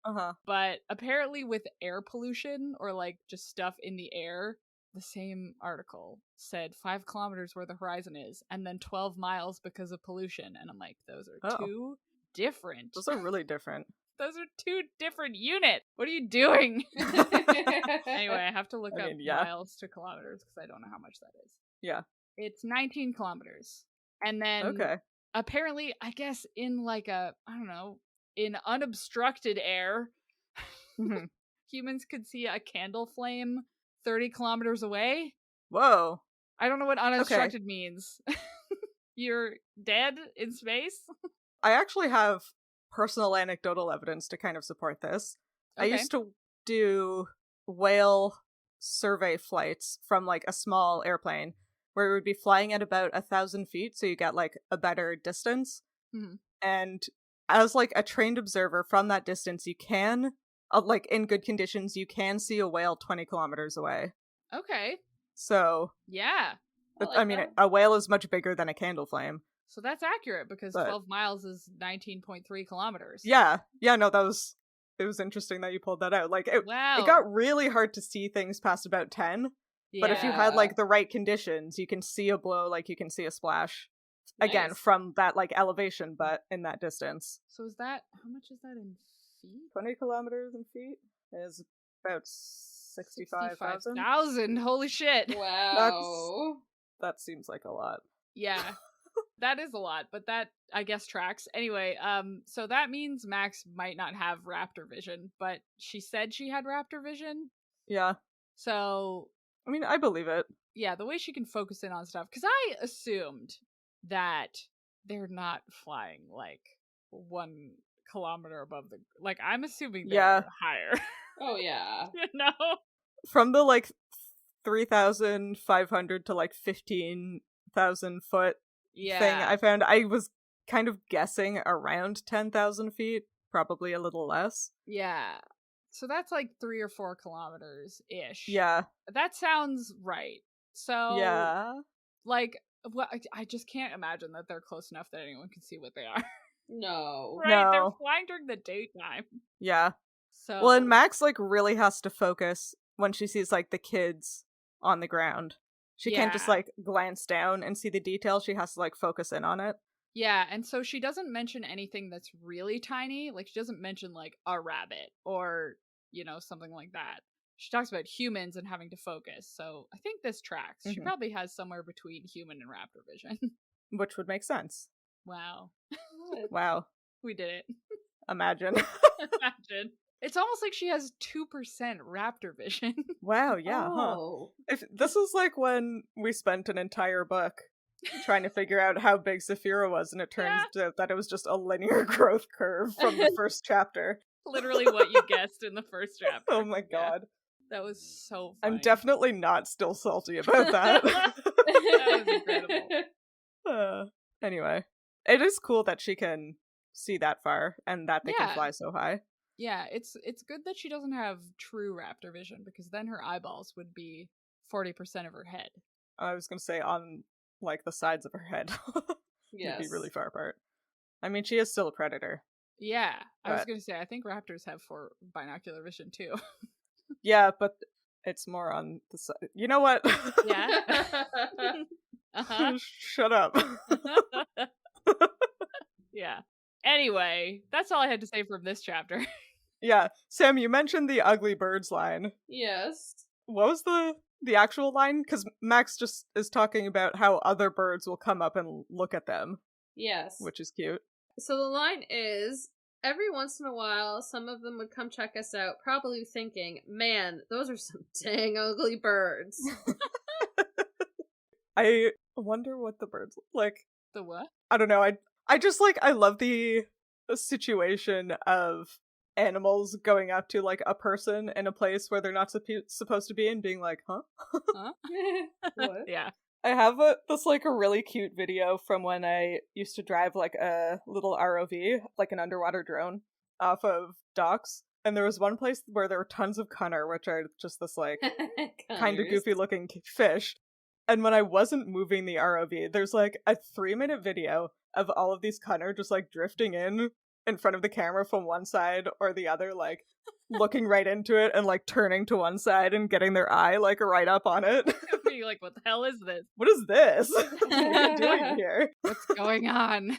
Uh-huh. But apparently with air pollution or like just stuff in the air, the same article said 5 kilometers where the horizon is, and then 12 miles because of pollution. And I'm like, those are two different. Those are really different. Those are 2 different units. What are you doing? Anyway, I have to look up miles to kilometers because I don't know how much that is. Yeah. It's 19 kilometers. And then apparently, I guess in like a, I don't know, in unobstructed air, humans could see a candle flame 30 kilometers away. Whoa. I don't know what unobstructed means. You're dead in space? I actually have personal anecdotal evidence to kind of support this. Okay. I used to do whale survey flights from like a small airplane where we would be flying at about 1,000 feet, so you get like a better distance. And as like a trained observer from that distance, you can, like in good conditions, you can see a whale 20 kilometers away. Okay. So yeah, I mean, a whale is much bigger than a candle flame. So that's accurate because 12 miles is 19.3 kilometers. Yeah. No, it was interesting that you pulled that out. Like, it got really hard to see things past about 10. Yeah. But if you had, like, the right conditions, you can see a blow, like, you can see a splash. Nice. Again, from that, like, elevation, but in that distance. So is that, how much is that in feet? 20 kilometers in feet is about 65,000. Holy shit. Wow. That seems like a lot. Yeah. That is a lot, but that, I guess, tracks. Anyway, so that means Max might not have raptor vision, but she said she had raptor vision. Yeah. So... I mean, I believe it. Yeah, the way she can focus in on stuff. Because I assumed that they're not flying, like, 1 kilometer above the... Like, I'm assuming they're higher. Oh, yeah. You know? From the, like, 3,500 to, like, 15,000 foot thing I found, I was kind of guessing around 10,000 feet, probably a little less. Yeah. So that's like 3 or 4 kilometers ish. Yeah. That sounds right. So yeah, like, well, I just can't imagine that they're close enough that anyone can see what they are. No. Right? No. They're flying during the daytime. Yeah. So well, and Max like really has to focus when she sees like the kids on the ground. She can't just like glance down and see the detail. She has to like focus in on it. Yeah, and so she doesn't mention anything that's really tiny. Like, she doesn't mention like a rabbit or, you know, something like that. She talks about humans and having to focus. So I think this tracks. She probably has somewhere between human and raptor vision. Which would make sense. Wow. Wow. We did it. Imagine. Imagine. It's almost like she has 2% raptor vision. Wow, yeah, huh? If this is like when we spent an entire book trying to figure out how big Saphira was, and it turns out that it was just a linear growth curve from the first chapter. Literally what you guessed in the first chapter. Oh my god. That was so funny. I'm definitely not still salty about that. That was incredible. Anyway, it is cool that she can see that far and that they can fly so high. Yeah, it's good that she doesn't have true raptor vision, because then her eyeballs would be 40% of her head. I was going to say on, like, the sides of her head. Yes. It'd be really far apart. I mean, she is still a predator. Yeah, I was going to say, I think raptors have binocular vision, too. Yeah, but it's more on the side. You know what? Yeah. Shut up. Yeah. Anyway, that's all I had to say from this chapter. Yeah. Sam, you mentioned the ugly birds line. Yes. What was the actual line? Because Max just is talking about how other birds will come up and look at them. Yes. Which is cute. So the line is, every once in a while, some of them would come check us out, probably thinking, man, those are some dang ugly birds. I wonder what the birds look like. The what? I don't know. I just like, I love the situation of animals going up to like a person in a place where they're not supposed to be and being like, huh? Huh? What? Yeah. I have this like a really cute video from when I used to drive like a little ROV, like an underwater drone, off of docks. And there was one place where there were tons of cunner, which are just this like kind of goofy looking fish. And when I wasn't moving the ROV, there's like a 3-minute video of all of these cunner just like drifting in in front of the camera from one side or the other, like looking right into it and like turning to one side and getting their eye like right up on it. Being like, what the hell is this? What is this? What are you doing here? What's going on?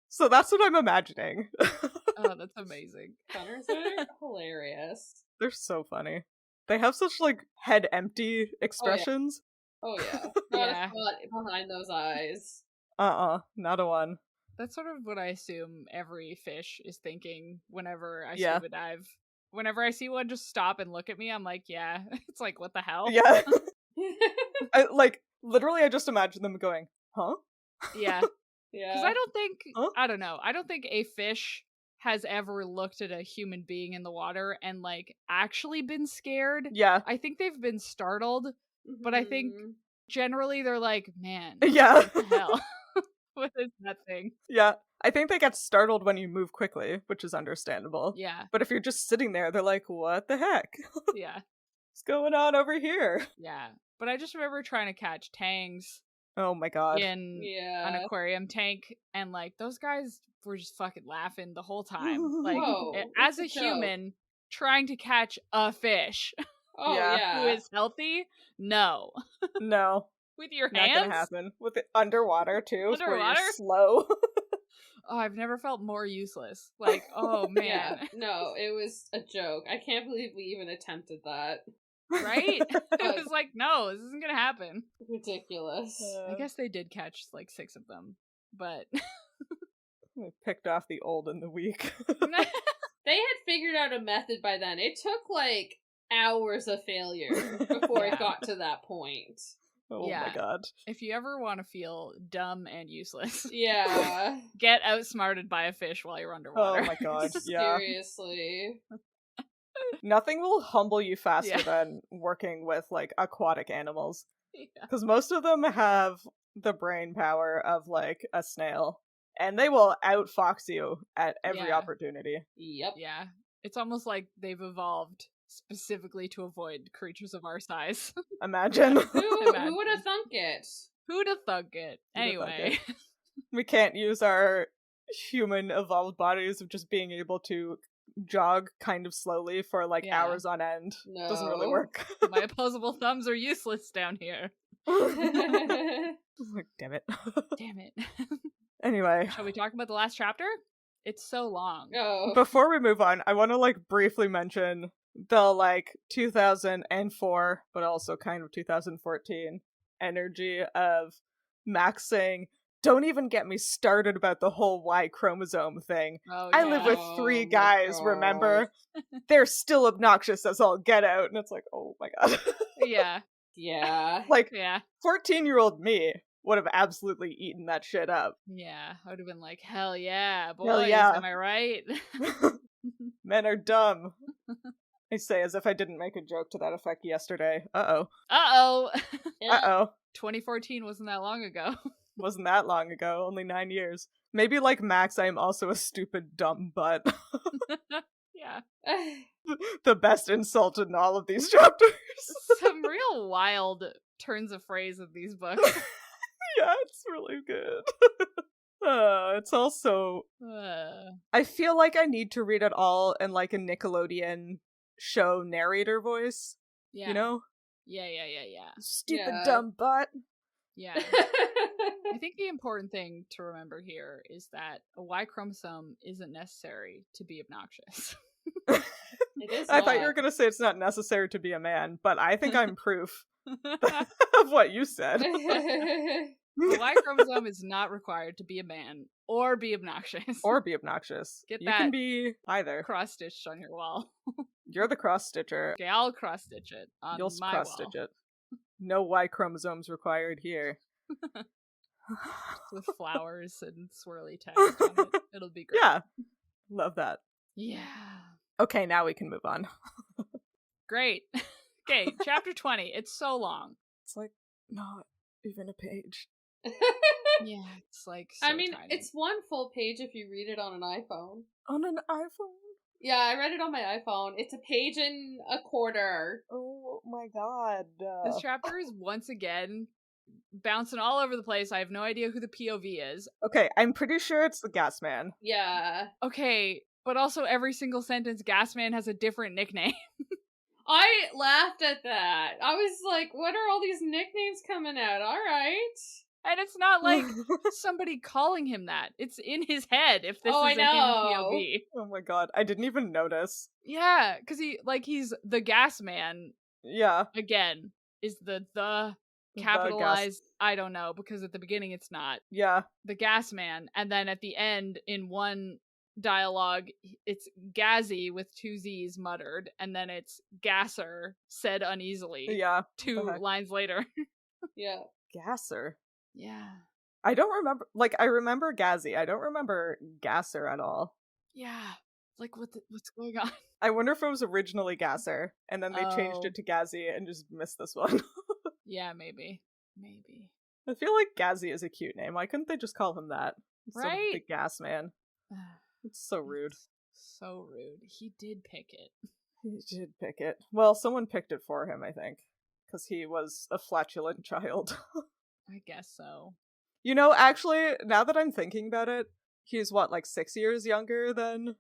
So that's what I'm imagining. Oh, that's amazing. Hunters are hilarious. They're so funny. They have such like head empty expressions. Oh yeah. Yeah. Not a thought behind those eyes. Not a one. That's sort of what I assume every fish is thinking whenever I Yeah. scuba dive. Whenever I see one just stop and look at me, I'm like, yeah. It's like, what the hell? Yeah. Literally I just imagine them going, huh? Yeah. Yeah. Because I don't think, Huh? I don't know, I don't think a fish has ever looked at a human being in the water and like actually been scared. Yeah. I think they've been startled, but I think generally they're like, man, Yeah. what the hell? What is that thing? Yeah. I think they get startled when you move quickly, which is understandable. Yeah. But if you're just sitting there, they're like, what the heck? Yeah. What's going on over here? Yeah. But I just remember trying to catch tangs Oh my god. in an aquarium tank, and like those guys were just fucking laughing the whole time. Like, Whoa, as a what's the human trying to catch a fish Oh Yeah. yeah. who is healthy, no. No. With your Not hands? gonna happen. With it underwater too, where Underwater? you're slow. Oh, I've never felt more useless. Like, oh man. Yeah. No, it was a joke. I can't believe we even attempted that. Right? It was like, no, this isn't gonna happen. Ridiculous. I guess they did catch like 6 of them, but We picked off the old and the weak. They had figured out a method by then. It took like hours of failure before Yeah. it got to that point. Oh Yeah. my god. if you ever want to feel dumb and useless, Yeah. get outsmarted by a fish while you're underwater. Oh my god. Yeah. Seriously. Nothing will humble you faster Yeah. than working with like aquatic animals. Yeah. Because most of them have the brain power of like a snail. And they will outfox you at every Yeah. opportunity. Yep. Yeah. It's almost like they've evolved specifically to avoid creatures of our size. Imagine. Who would have Imagine. thunk it? Who'd have thunk it? Who'da thunk Anyway. We can't use our human evolved bodies of just being able to jog kind of slowly for like Yeah. hours on end. Doesn't really No. work. My opposable thumbs are useless down here. Like, damn it. Damn it. Anyway, Shall we talk about the last chapter? It's so long. Oh. before we move on, I want to like briefly mention the like 2004, but also kind of 2014 energy of Max saying, "Don't even get me started about the whole Y chromosome thing. Oh, I yeah. live with Oh 3 my guys, God. remember? They're still obnoxious as all get out." And it's like, oh my god. Yeah. Yeah. Like, Yeah. 14-year-old me would have absolutely eaten that shit up. Yeah. I would have been like, hell yeah, boys. Hell yeah. Am I right? Men are dumb. I say as if I didn't make a joke to that effect yesterday. Uh-oh. Uh-oh. Yeah. Uh-oh. 2014 wasn't that long ago. Wasn't that long ago, only 9 years. Maybe like Max, I am also a stupid, dumb butt. Yeah. The best insult in all of these chapters. Some real wild turns of phrase in these books. Yeah, it's really good. It's also... I feel like I need to read it all in like a Nickelodeon show narrator voice. Yeah. You know? Yeah. Stupid, Yeah. dumb butt. Yeah. I think the important thing to remember here is that a Y chromosome isn't necessary to be obnoxious. It is I thought you not. were going to say it's not necessary to be a man, but I think I'm proof of what you said. The Y chromosome is not required to be a man or be obnoxious. Or be obnoxious. Get You that can be either. cross stitched on your wall. You're the cross stitcher. Okay, I'll cross stitch it on You'll my cross wall stitch it. No Y chromosomes required here. with flowers and swirly text on it. It'll be great. Yeah. Love that. Yeah. Okay, now we can move on. Great. Okay, chapter 20. It's so long. It's like not even a page. Yeah, it's like so I mean, tiny. it's one full page if you read it on an iPhone. On an iPhone? Yeah, I read it on my iPhone. It's a page and a quarter. Oh my god. This chapter is once again bouncing all over the place. I have no idea who the POV is. Okay, I'm pretty sure it's the gas man. Yeah. Okay, but also every single sentence, Gasman has a different nickname. I laughed at that. I was like, what are all these nicknames coming out? All right. And it's not like somebody calling him that. It's in his head if this is a him POV. Oh my god, I didn't even notice. Yeah, because he's the gas man. Yeah. Again, is the capitalized, I don't know, because at the beginning it's not. Yeah. The gas man, and then at the end in one dialogue it's Gazzy with 2 Z's muttered, and then it's Gasser said uneasily. Yeah. 2 lines later. Yeah. Gasser. Yeah. I don't remember, like, I remember Gazzy. I don't remember Gasser at all. Yeah. Like, what's going on? I wonder if it was originally Gasser, and then they changed it to Gazzy and just missed this one. Yeah, maybe. I feel like Gazzy is a cute name. Why couldn't they just call him that? Right? The gas man. It's so rude. So rude. He did pick it. He did pick it. Well, someone picked it for him, I think. Because he was a flatulent child. I guess so. You know, actually, now that I'm thinking about it, he's what, like 6 years younger than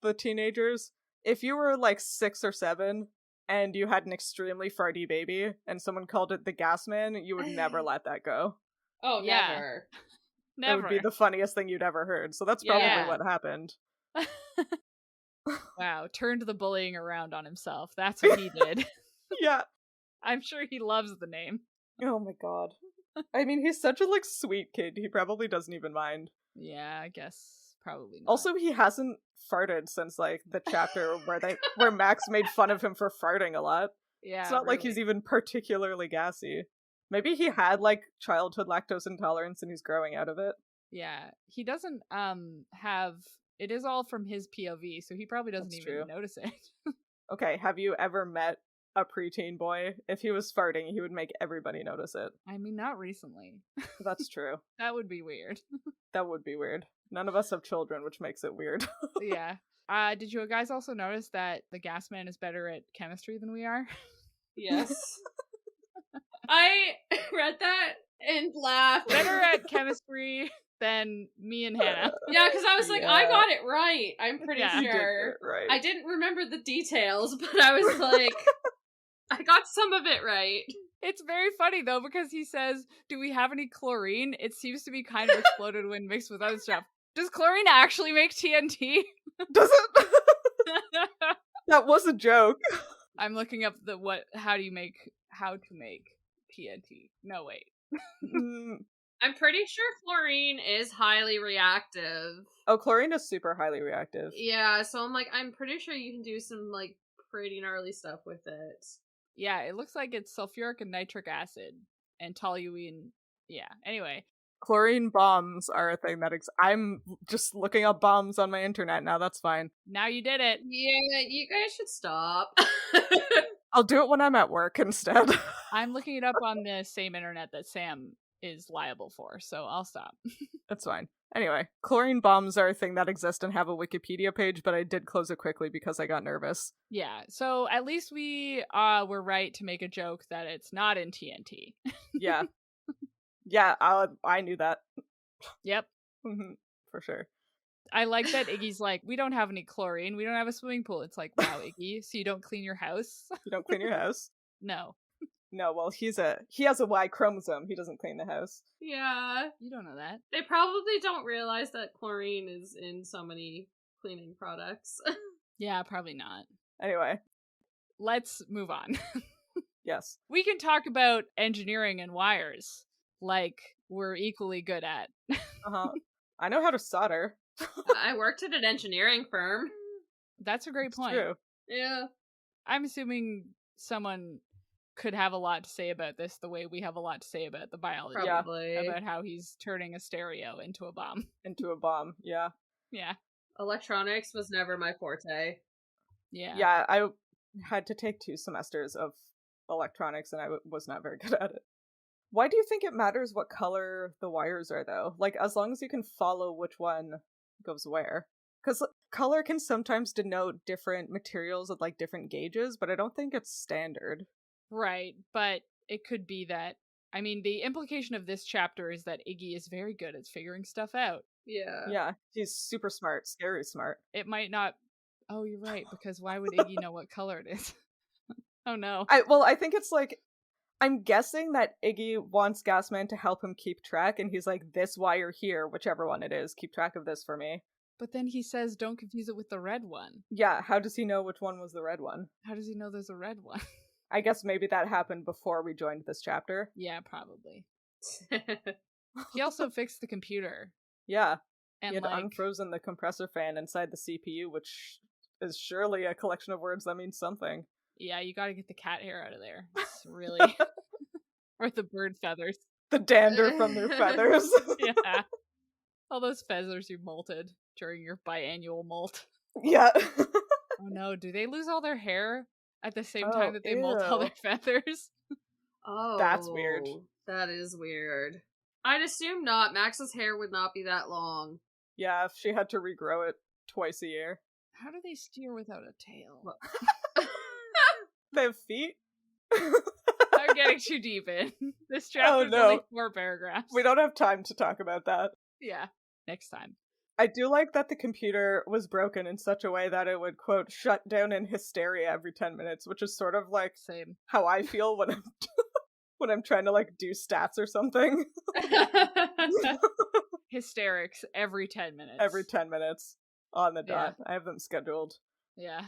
the teenagers? If you were like 6 or 7 and you had an extremely farty baby and someone called it the gas man, you would never let that go. Oh, Yeah. never. Never. It would be the funniest thing you'd ever heard. So that's probably what happened. Wow, turned the bullying around on himself. That's what he did. Yeah. I'm sure he loves the name. Oh my god. I mean, he's such a, like, sweet kid. He probably doesn't even mind. Yeah, I guess probably not. Also, he hasn't farted since, like, the chapter where Max made fun of him for farting a lot. Yeah, it's not like he's even particularly gassy. Maybe he had, like, childhood lactose intolerance and he's growing out of it. Yeah, he doesn't have. It is all from his POV, so he probably doesn't even notice it. Okay, have you ever met a preteen boy? If he was farting, he would make everybody notice it. I mean, not recently. That's true. That would be weird. That would be weird. None of us have children, which makes it weird. Yeah. Did you guys also notice that the gas man is better at chemistry than we are? Yes. I read that and laughed. Better at chemistry than me and Hannah. Yeah, because I was like, I got it right. I'm pretty sure. You did get it right. I didn't remember the details, but I was like, I got some of it right. It's very funny, though, because he says, do we have any chlorine? It seems to be kind of exploded when mixed with other stuff. Does chlorine actually make TNT? Does it? That was a joke. I'm looking up how to make TNT. No, wait. I'm pretty sure chlorine is highly reactive. Oh, chlorine is super highly reactive. Yeah, so I'm pretty sure you can do some, like, pretty gnarly stuff with it. Yeah, it looks like it's sulfuric and nitric acid and toluene. Yeah, anyway. Chlorine bombs are a thing that I'm just looking up bombs on my internet now, that's fine. Now you did it. Yeah, you guys should stop. I'll do it when I'm at work instead. I'm looking it up on the same internet that Sam is liable for, so I'll stop. That's fine. Anyway, chlorine bombs are a thing that exist and have a Wikipedia page, but I did close it quickly because I got nervous. Yeah, so at least we were right to make a joke that it's not in TNT. Yeah. Yeah, I knew that. Yep. For sure. I like that Iggy's like, we don't have any chlorine, we don't have a swimming pool. It's like, wow, Iggy, so you don't clean your house? You don't clean your house? No. No, well, he has a Y chromosome. He doesn't clean the house. Yeah. You don't know that. They probably don't realize that chlorine is in so many cleaning products. Yeah, probably not. Anyway. Let's move on. Yes. We can talk about engineering and wires, like we're equally good at. Uh-huh. I know how to solder. I worked at an engineering firm. That's a great point. True. Yeah. I'm assuming someone could have a lot to say about this the way we have a lot to say about the biology. Probably. About how he's turning a stereo into a bomb. Into a bomb, yeah. Yeah. Electronics was never my forte. Yeah. Yeah, I had to take 2 semesters of electronics and I was not very good at it. Why do you think it matters what color the wires are, though? Like, as long as you can follow which one goes where. Because color can sometimes denote different materials with, like, different gauges, but I don't think it's standard. Right, but it could be that I mean, the implication of this chapter is that Iggy is very good at figuring stuff out. Yeah. Yeah, he's super smart, scary smart. It might not... Oh, you're right, because why would Iggy know what color it is? Oh, no. I think it's like, I'm guessing that Iggy wants Gasman to help him keep track, and he's like, this why you're here, whichever one it is, keep track of this for me. But then he says, don't confuse it with the red one. Yeah, how does he know which one was the red one? How does he know there's a red one? I guess maybe that happened before we joined this chapter. Yeah, probably. He also fixed the computer. Yeah, And he had like, unfrozen the compressor fan inside the CPU, which is surely a collection of words that means something. yeah, you gotta get the cat hair out of there. It's really... Or the bird feathers. The dander from their feathers. Yeah. All those feathers you molted during your biannual molt. Yeah. Oh no, do they lose all their hair at the same time that they molt all ew. their feathers? Oh. That's weird. That is weird. I'd assume not. Max's hair would not be that long. Yeah, if she had to regrow it twice a year. How do they steer without a tail? They have feet? I'm getting too deep in. This chapter's no. only 4 paragraphs. We don't have time to talk about that. Yeah, next time. I do like that the computer was broken in such a way that it would, quote, shut down in hysteria every 10 minutes, which is sort of like Same. how I feel when I'm when I'm trying to like do stats or something. Hysterics every 10 minutes. Every 10 minutes on the dot. Yeah. I have them scheduled. Yeah.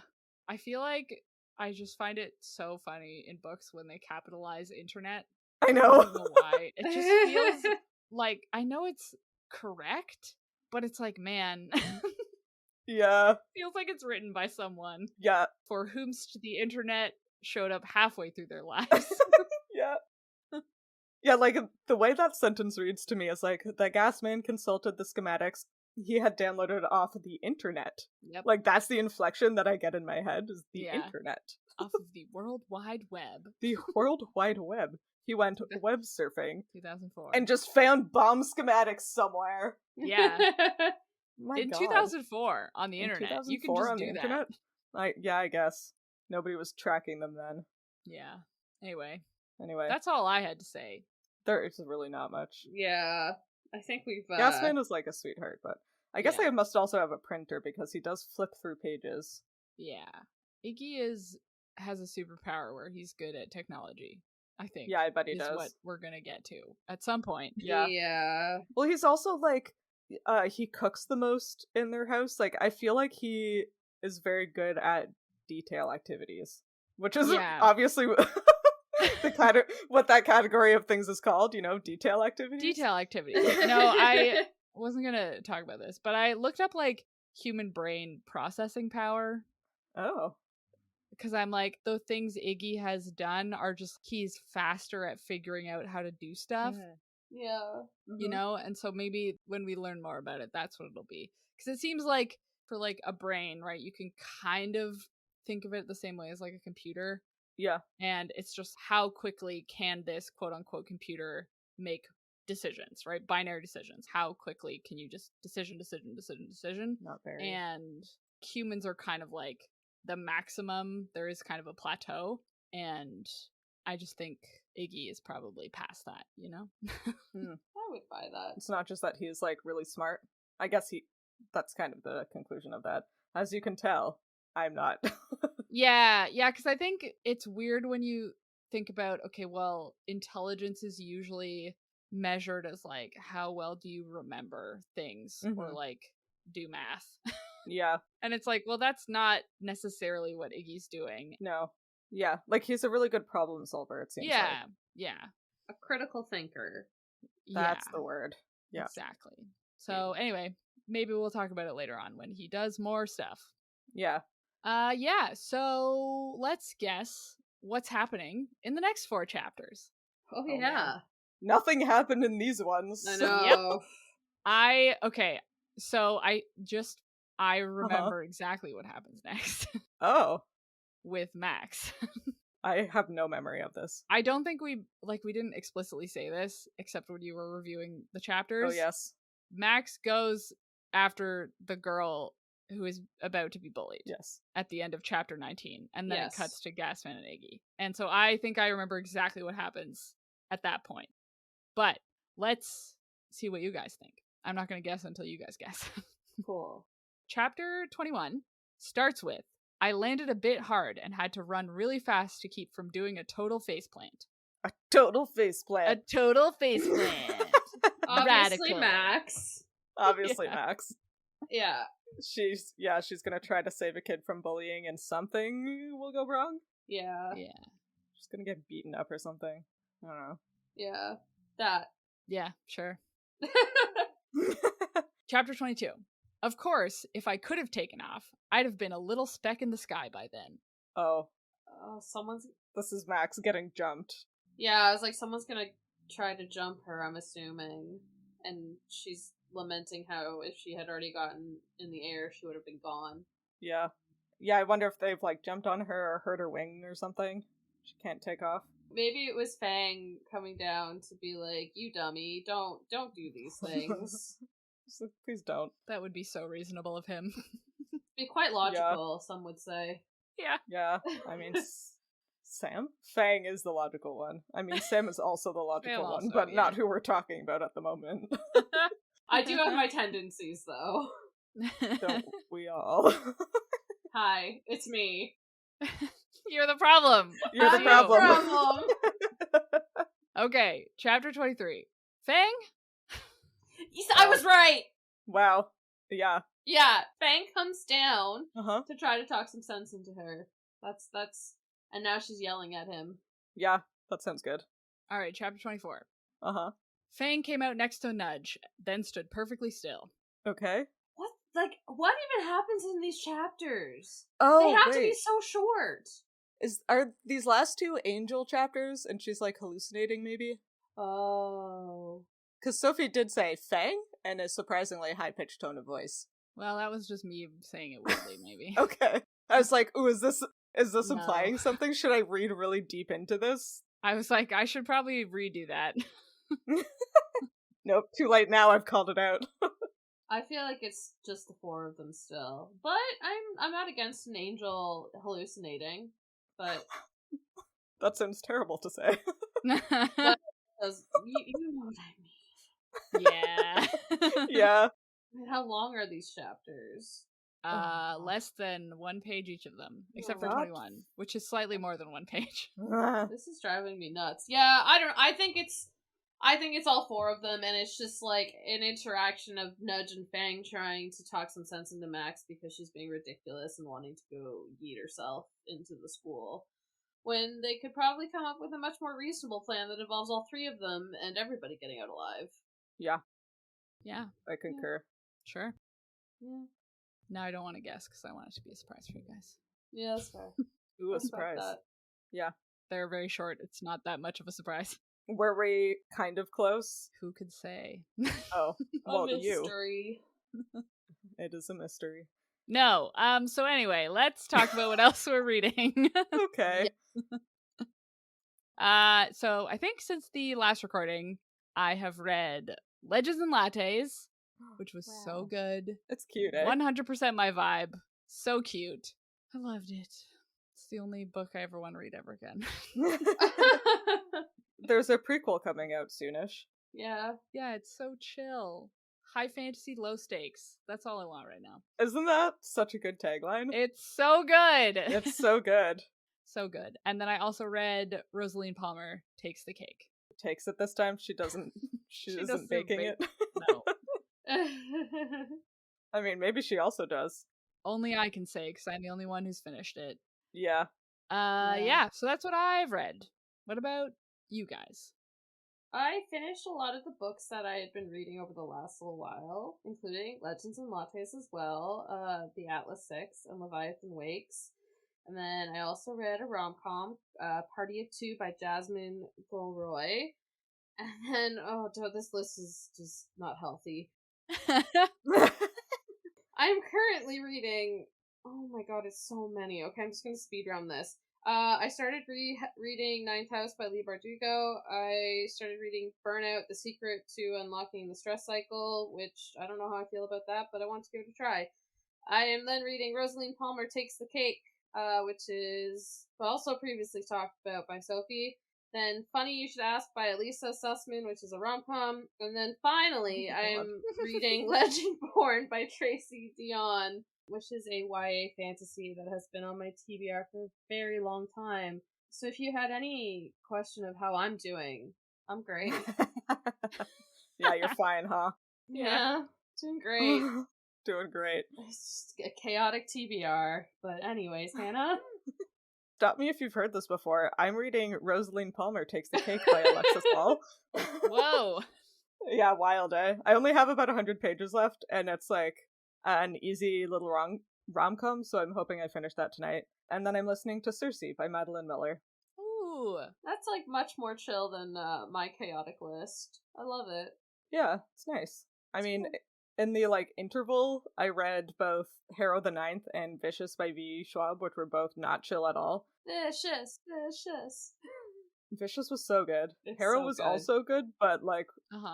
I feel like I just find it so funny in books when they capitalize internet. I I know. don't know why. It just feels like, I know it's correct, but it's like, man, Yeah. feels like it's written by someone Yeah. for whomst the internet showed up halfway through their lives. Yeah. Yeah, like the way that sentence reads to me is like the gas man consulted the schematics he had downloaded off the internet. Yep. Like that's the inflection that I get in my head is the Yeah. internet. Off of the World Wide Web. The World Wide Web. He went web surfing 2004. and just found bomb schematics somewhere. Yeah. My In God. 2004 on the In internet. You can 2004 just on the do that. internet? I guess. Nobody was tracking them then. Yeah. Anyway, Anyway, that's all I had to say. there is really not much. Yeah. I think we've Gasman is like a sweetheart, but I guess Yeah. I must also have a printer because he does flip through pages. Yeah. Iggy has a superpower where he's good at technology, I think. Yeah, I bet he is does. what we're gonna get to at some point. Yeah. Yeah. Well, he's also like, he cooks the most in their house. Like, I feel like he is very good at detail activities, which is Yeah. obviously what that category of things is called. You know, detail activities. Detail activities. No, I wasn't gonna talk about this, but I looked up like human brain processing power Oh, because I'm like, the things Iggy has done are just he's faster at figuring out how to do stuff. Yeah. You know, and so maybe when we learn more about it, that's what it'll be, because it seems like for like a brain, right, you can kind of think of it the same way as like a computer, yeah, and it's just how quickly can this quote unquote computer make decisions, right, binary decisions, how quickly can you just decision not very. and humans are kind of like the maximum. There is kind of a plateau, and I just think Iggy is probably past that, you know. I would buy that. It's not just that he's like really smart. I guess that's kind of the conclusion of that. As you can tell, I'm not. Yeah, because I think it's weird when you think about, okay, well, intelligence is usually measured as like how well do you remember things or Mhm. like do math. Yeah, And it's like, well, that's not necessarily what Iggy's doing. no. Yeah, like he's a really good problem solver, it seems Yeah, like. yeah, A critical thinker. That's yeah, the word. Yeah. exactly. So anyway, maybe we'll talk about it later on when he does more stuff. Yeah. Yeah, so let's guess what's happening in the next 4 chapters. Oh, man. yeah. Nothing happened in these ones. I know. Okay, so I remember exactly what happens next Oh, with Max. I have no memory of this. I don't think we didn't explicitly say this except when you were reviewing the chapters. Oh, yes. Max goes after the girl who is about to be bullied Yes. at the end of chapter 19, and then Yes. it cuts to Gasman and Iggy. And so I think I remember exactly what happens at that point. But let's see what you guys think. I'm not going to guess until you guys guess. Cool. Chapter 21 starts with, I landed a bit hard and had to run really fast to keep from doing a total faceplant. A total A faceplant. total faceplant. Obviously, Radical. Max. Yeah. She's gonna try to save a kid from bullying and something will go wrong. Yeah. She's gonna get beaten up or something. I don't know. Yeah. That. Yeah, sure. Chapter 22. Of course, if I could have taken off, I'd have been a little speck in the sky by then. Oh, Someone's... this is Max getting jumped. Yeah, I was like, someone's gonna try to jump her, I'm assuming. And she's lamenting how if she had already gotten in the air, she would have been gone. Yeah. Yeah, I wonder if they've, like, jumped on her or hurt her wing or something. She can't take off. Maybe it was Fang coming down to be like, you dummy, don't do these things. So, please don't. That would be so reasonable of him. Be quite logical, some would say. Yeah. Yeah, I mean, Sam? Fang is the logical one. I mean, Sam is also the logical one, also, but yeah. not who we're talking about at the moment. I do have my tendencies, though. Don't we all? Hi, it's me. You're the problem. You're the I'm problem. Okay, chapter 23. Fang? I was right! Wow. Yeah. Yeah, Fang comes down Uh-huh. to try to talk some sense into her. That's and now she's yelling at him. Yeah, that sounds good. Alright, chapter 24. Uh-huh. Fang came out next to Nudge, then stood perfectly still. Okay. What even happens in these chapters? Oh, they have to wait. be so short. Are these last two angel chapters and she's, like, hallucinating, maybe? Oh. Because Sophie did say Fang and a surprisingly high-pitched tone of voice. Well, that was just me saying it weirdly, maybe. Okay. I was like, ooh, is this No. implying something? Should I read really deep into this? I was like, I should probably redo that. Nope, too late now, I've called it out. I feel like it's just the four of them still. But I'm not against an angel hallucinating. But That sounds terrible to say. you know what I mean. Yeah. Yeah. How long are these chapters? Less than 1 page each of them, except for What? 21, which is slightly more than 1 page. This is driving me nuts. Yeah, I think it's all four of them, and it's just like an interaction of Nudge and Fang trying to talk some sense into Max because she's being ridiculous and wanting to go yeet herself into the school. When they could probably come up with a much more reasonable plan that involves all three of them and everybody getting out alive. Yeah, Yeah, I concur. sure. Yeah. Now I don't want to guess because I want it to be a surprise for you guys. Yeah, that's fair. Ooh, a I'm fine with surprise. that. Yeah. They're very short. It's not that much of a surprise. Were we kind of close? Who could say? Oh, well, a you. mystery. It is a mystery. No. So anyway, let's talk about what else we're reading. Okay. So I think since the last recording, I have read Legends and Lattes, which was so Wow. good. It's cute, eh? 100% my vibe. So cute. I loved it. It's the only book I ever want to read ever again. There's a prequel coming out soonish. Yeah. Yeah, it's so chill. High fantasy, low stakes. That's all I want right now. Isn't that such a good tagline? It's so good. It's so good. So good. And then I also read Rosaline Palmer Takes the Cake. Takes it this time. She doesn't. She She isn't doesn't baking bake- it. No. I mean, maybe she also does. Only I can say because I'm the only one who's finished it. Yeah. Yeah, so that's what I've read. What about you guys? I finished a lot of the books that I had been reading over the last little while, including Legends and Lattes as well, The Atlas Six and Leviathan Wakes. And then I also read a rom-com, Party of Two by Jasmine Gilroy. And then, this list is just not healthy. I'm currently reading, oh my god, it's so many. Okay, I'm just gonna speed round this. I started reading Ninth House by Lee Bardugo. I started reading Burnout, The Secret to Unlocking the Stress Cycle, which I don't know how I feel about that, but I want to give it a try. I am then reading Rosaline Palmer Takes the Cake, which is also previously talked about by Sophie. Then Funny You Should Ask by Elisa Sussman, which is a rom-com. And then finally, I'm reading Legend Born by Tracy Dion, which is a YA fantasy that has been on my TBR for a very long time. So if you had any question of how I'm doing, I'm great. Yeah, you're fine, huh? Yeah, doing great. Doing great. It's just a chaotic TBR. But anyways, Hannah? Stop me if you've heard this before. I'm reading Rosaline Palmer Takes the Cake by Alexis Ball. Whoa. Yeah, wild, eh? I only have about 100 pages left, and it's like an easy little rom-com, so I'm hoping I finish that tonight. And then I'm listening to Circe by Madeline Miller. Ooh, that's like much more chill than my chaotic list. I love it. Yeah, it's nice. I mean, in the like interval, I read both Harrow the Ninth and Vicious by V. Schwab, which were both not chill at all. Vicious. Vicious was so good. It's Harrow so was good. also good, but like,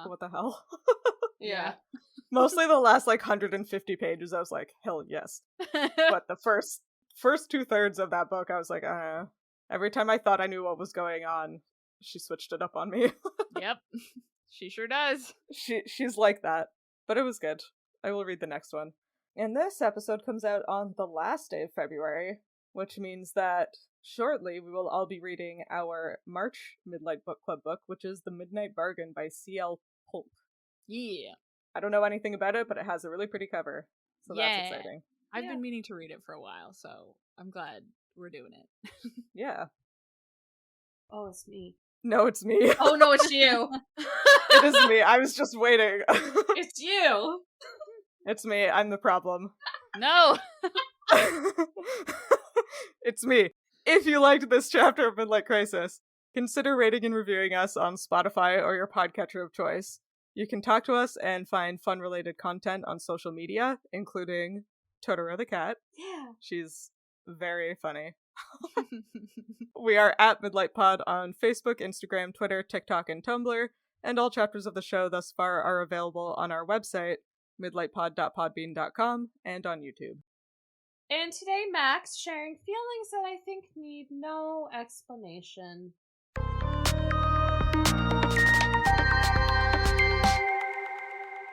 what the hell? Yeah. Mostly the last like 150 pages, I was like, hell yes. But the first 2/3 of that book, I was like, every time I thought I knew what was going on, she switched it up on me. Yep. She sure does. She's like that. But it was good. I will read the next one. And this episode comes out on the last day of February, which means that shortly we will all be reading our March Midlight Book Club book, which is The Midnight Bargain by C.L. Polk. Yeah. I don't know anything about it, but it has a really pretty cover. So that's exciting. I've been meaning to read it for a while, so I'm glad we're doing it. Yeah. Oh, it's me. No, it's me. Oh, no, it's you. It is me. I was just waiting. It's you. It's me. I'm the problem. No! It's me. If you liked this chapter of Midlight Crisis, consider rating and reviewing us on Spotify or your podcatcher of choice. You can talk to us and find fun-related content on social media, including Totoro the cat. Yeah. She's very funny. We are at Midlight Pod on Facebook, Instagram, Twitter, TikTok, and Tumblr, and all chapters of the show thus far are available on our website, midlightpod.podbean.com, and on YouTube. And today, Max sharing feelings that I think need no explanation.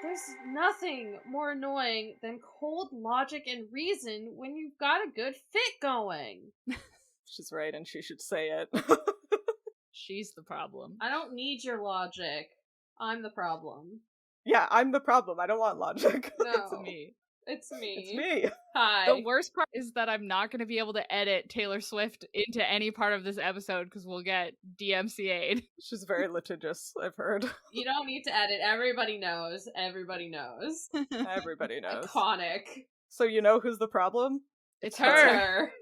There's nothing more annoying than cold logic and reason when you've got a good fit going. She's right, and she should say it. She's the problem. I don't need your logic. I'm the problem. Yeah, I'm the problem. I don't want logic. No. It's me. It's me. It's me. Hi. The worst part is that I'm not going to be able to edit Taylor Swift into any part of this episode because we'll get DMCA'd. She's very litigious, I've heard. You don't need to edit. Everybody knows. Everybody knows. Everybody knows. Iconic. So you know who's the problem? It's It's her. her.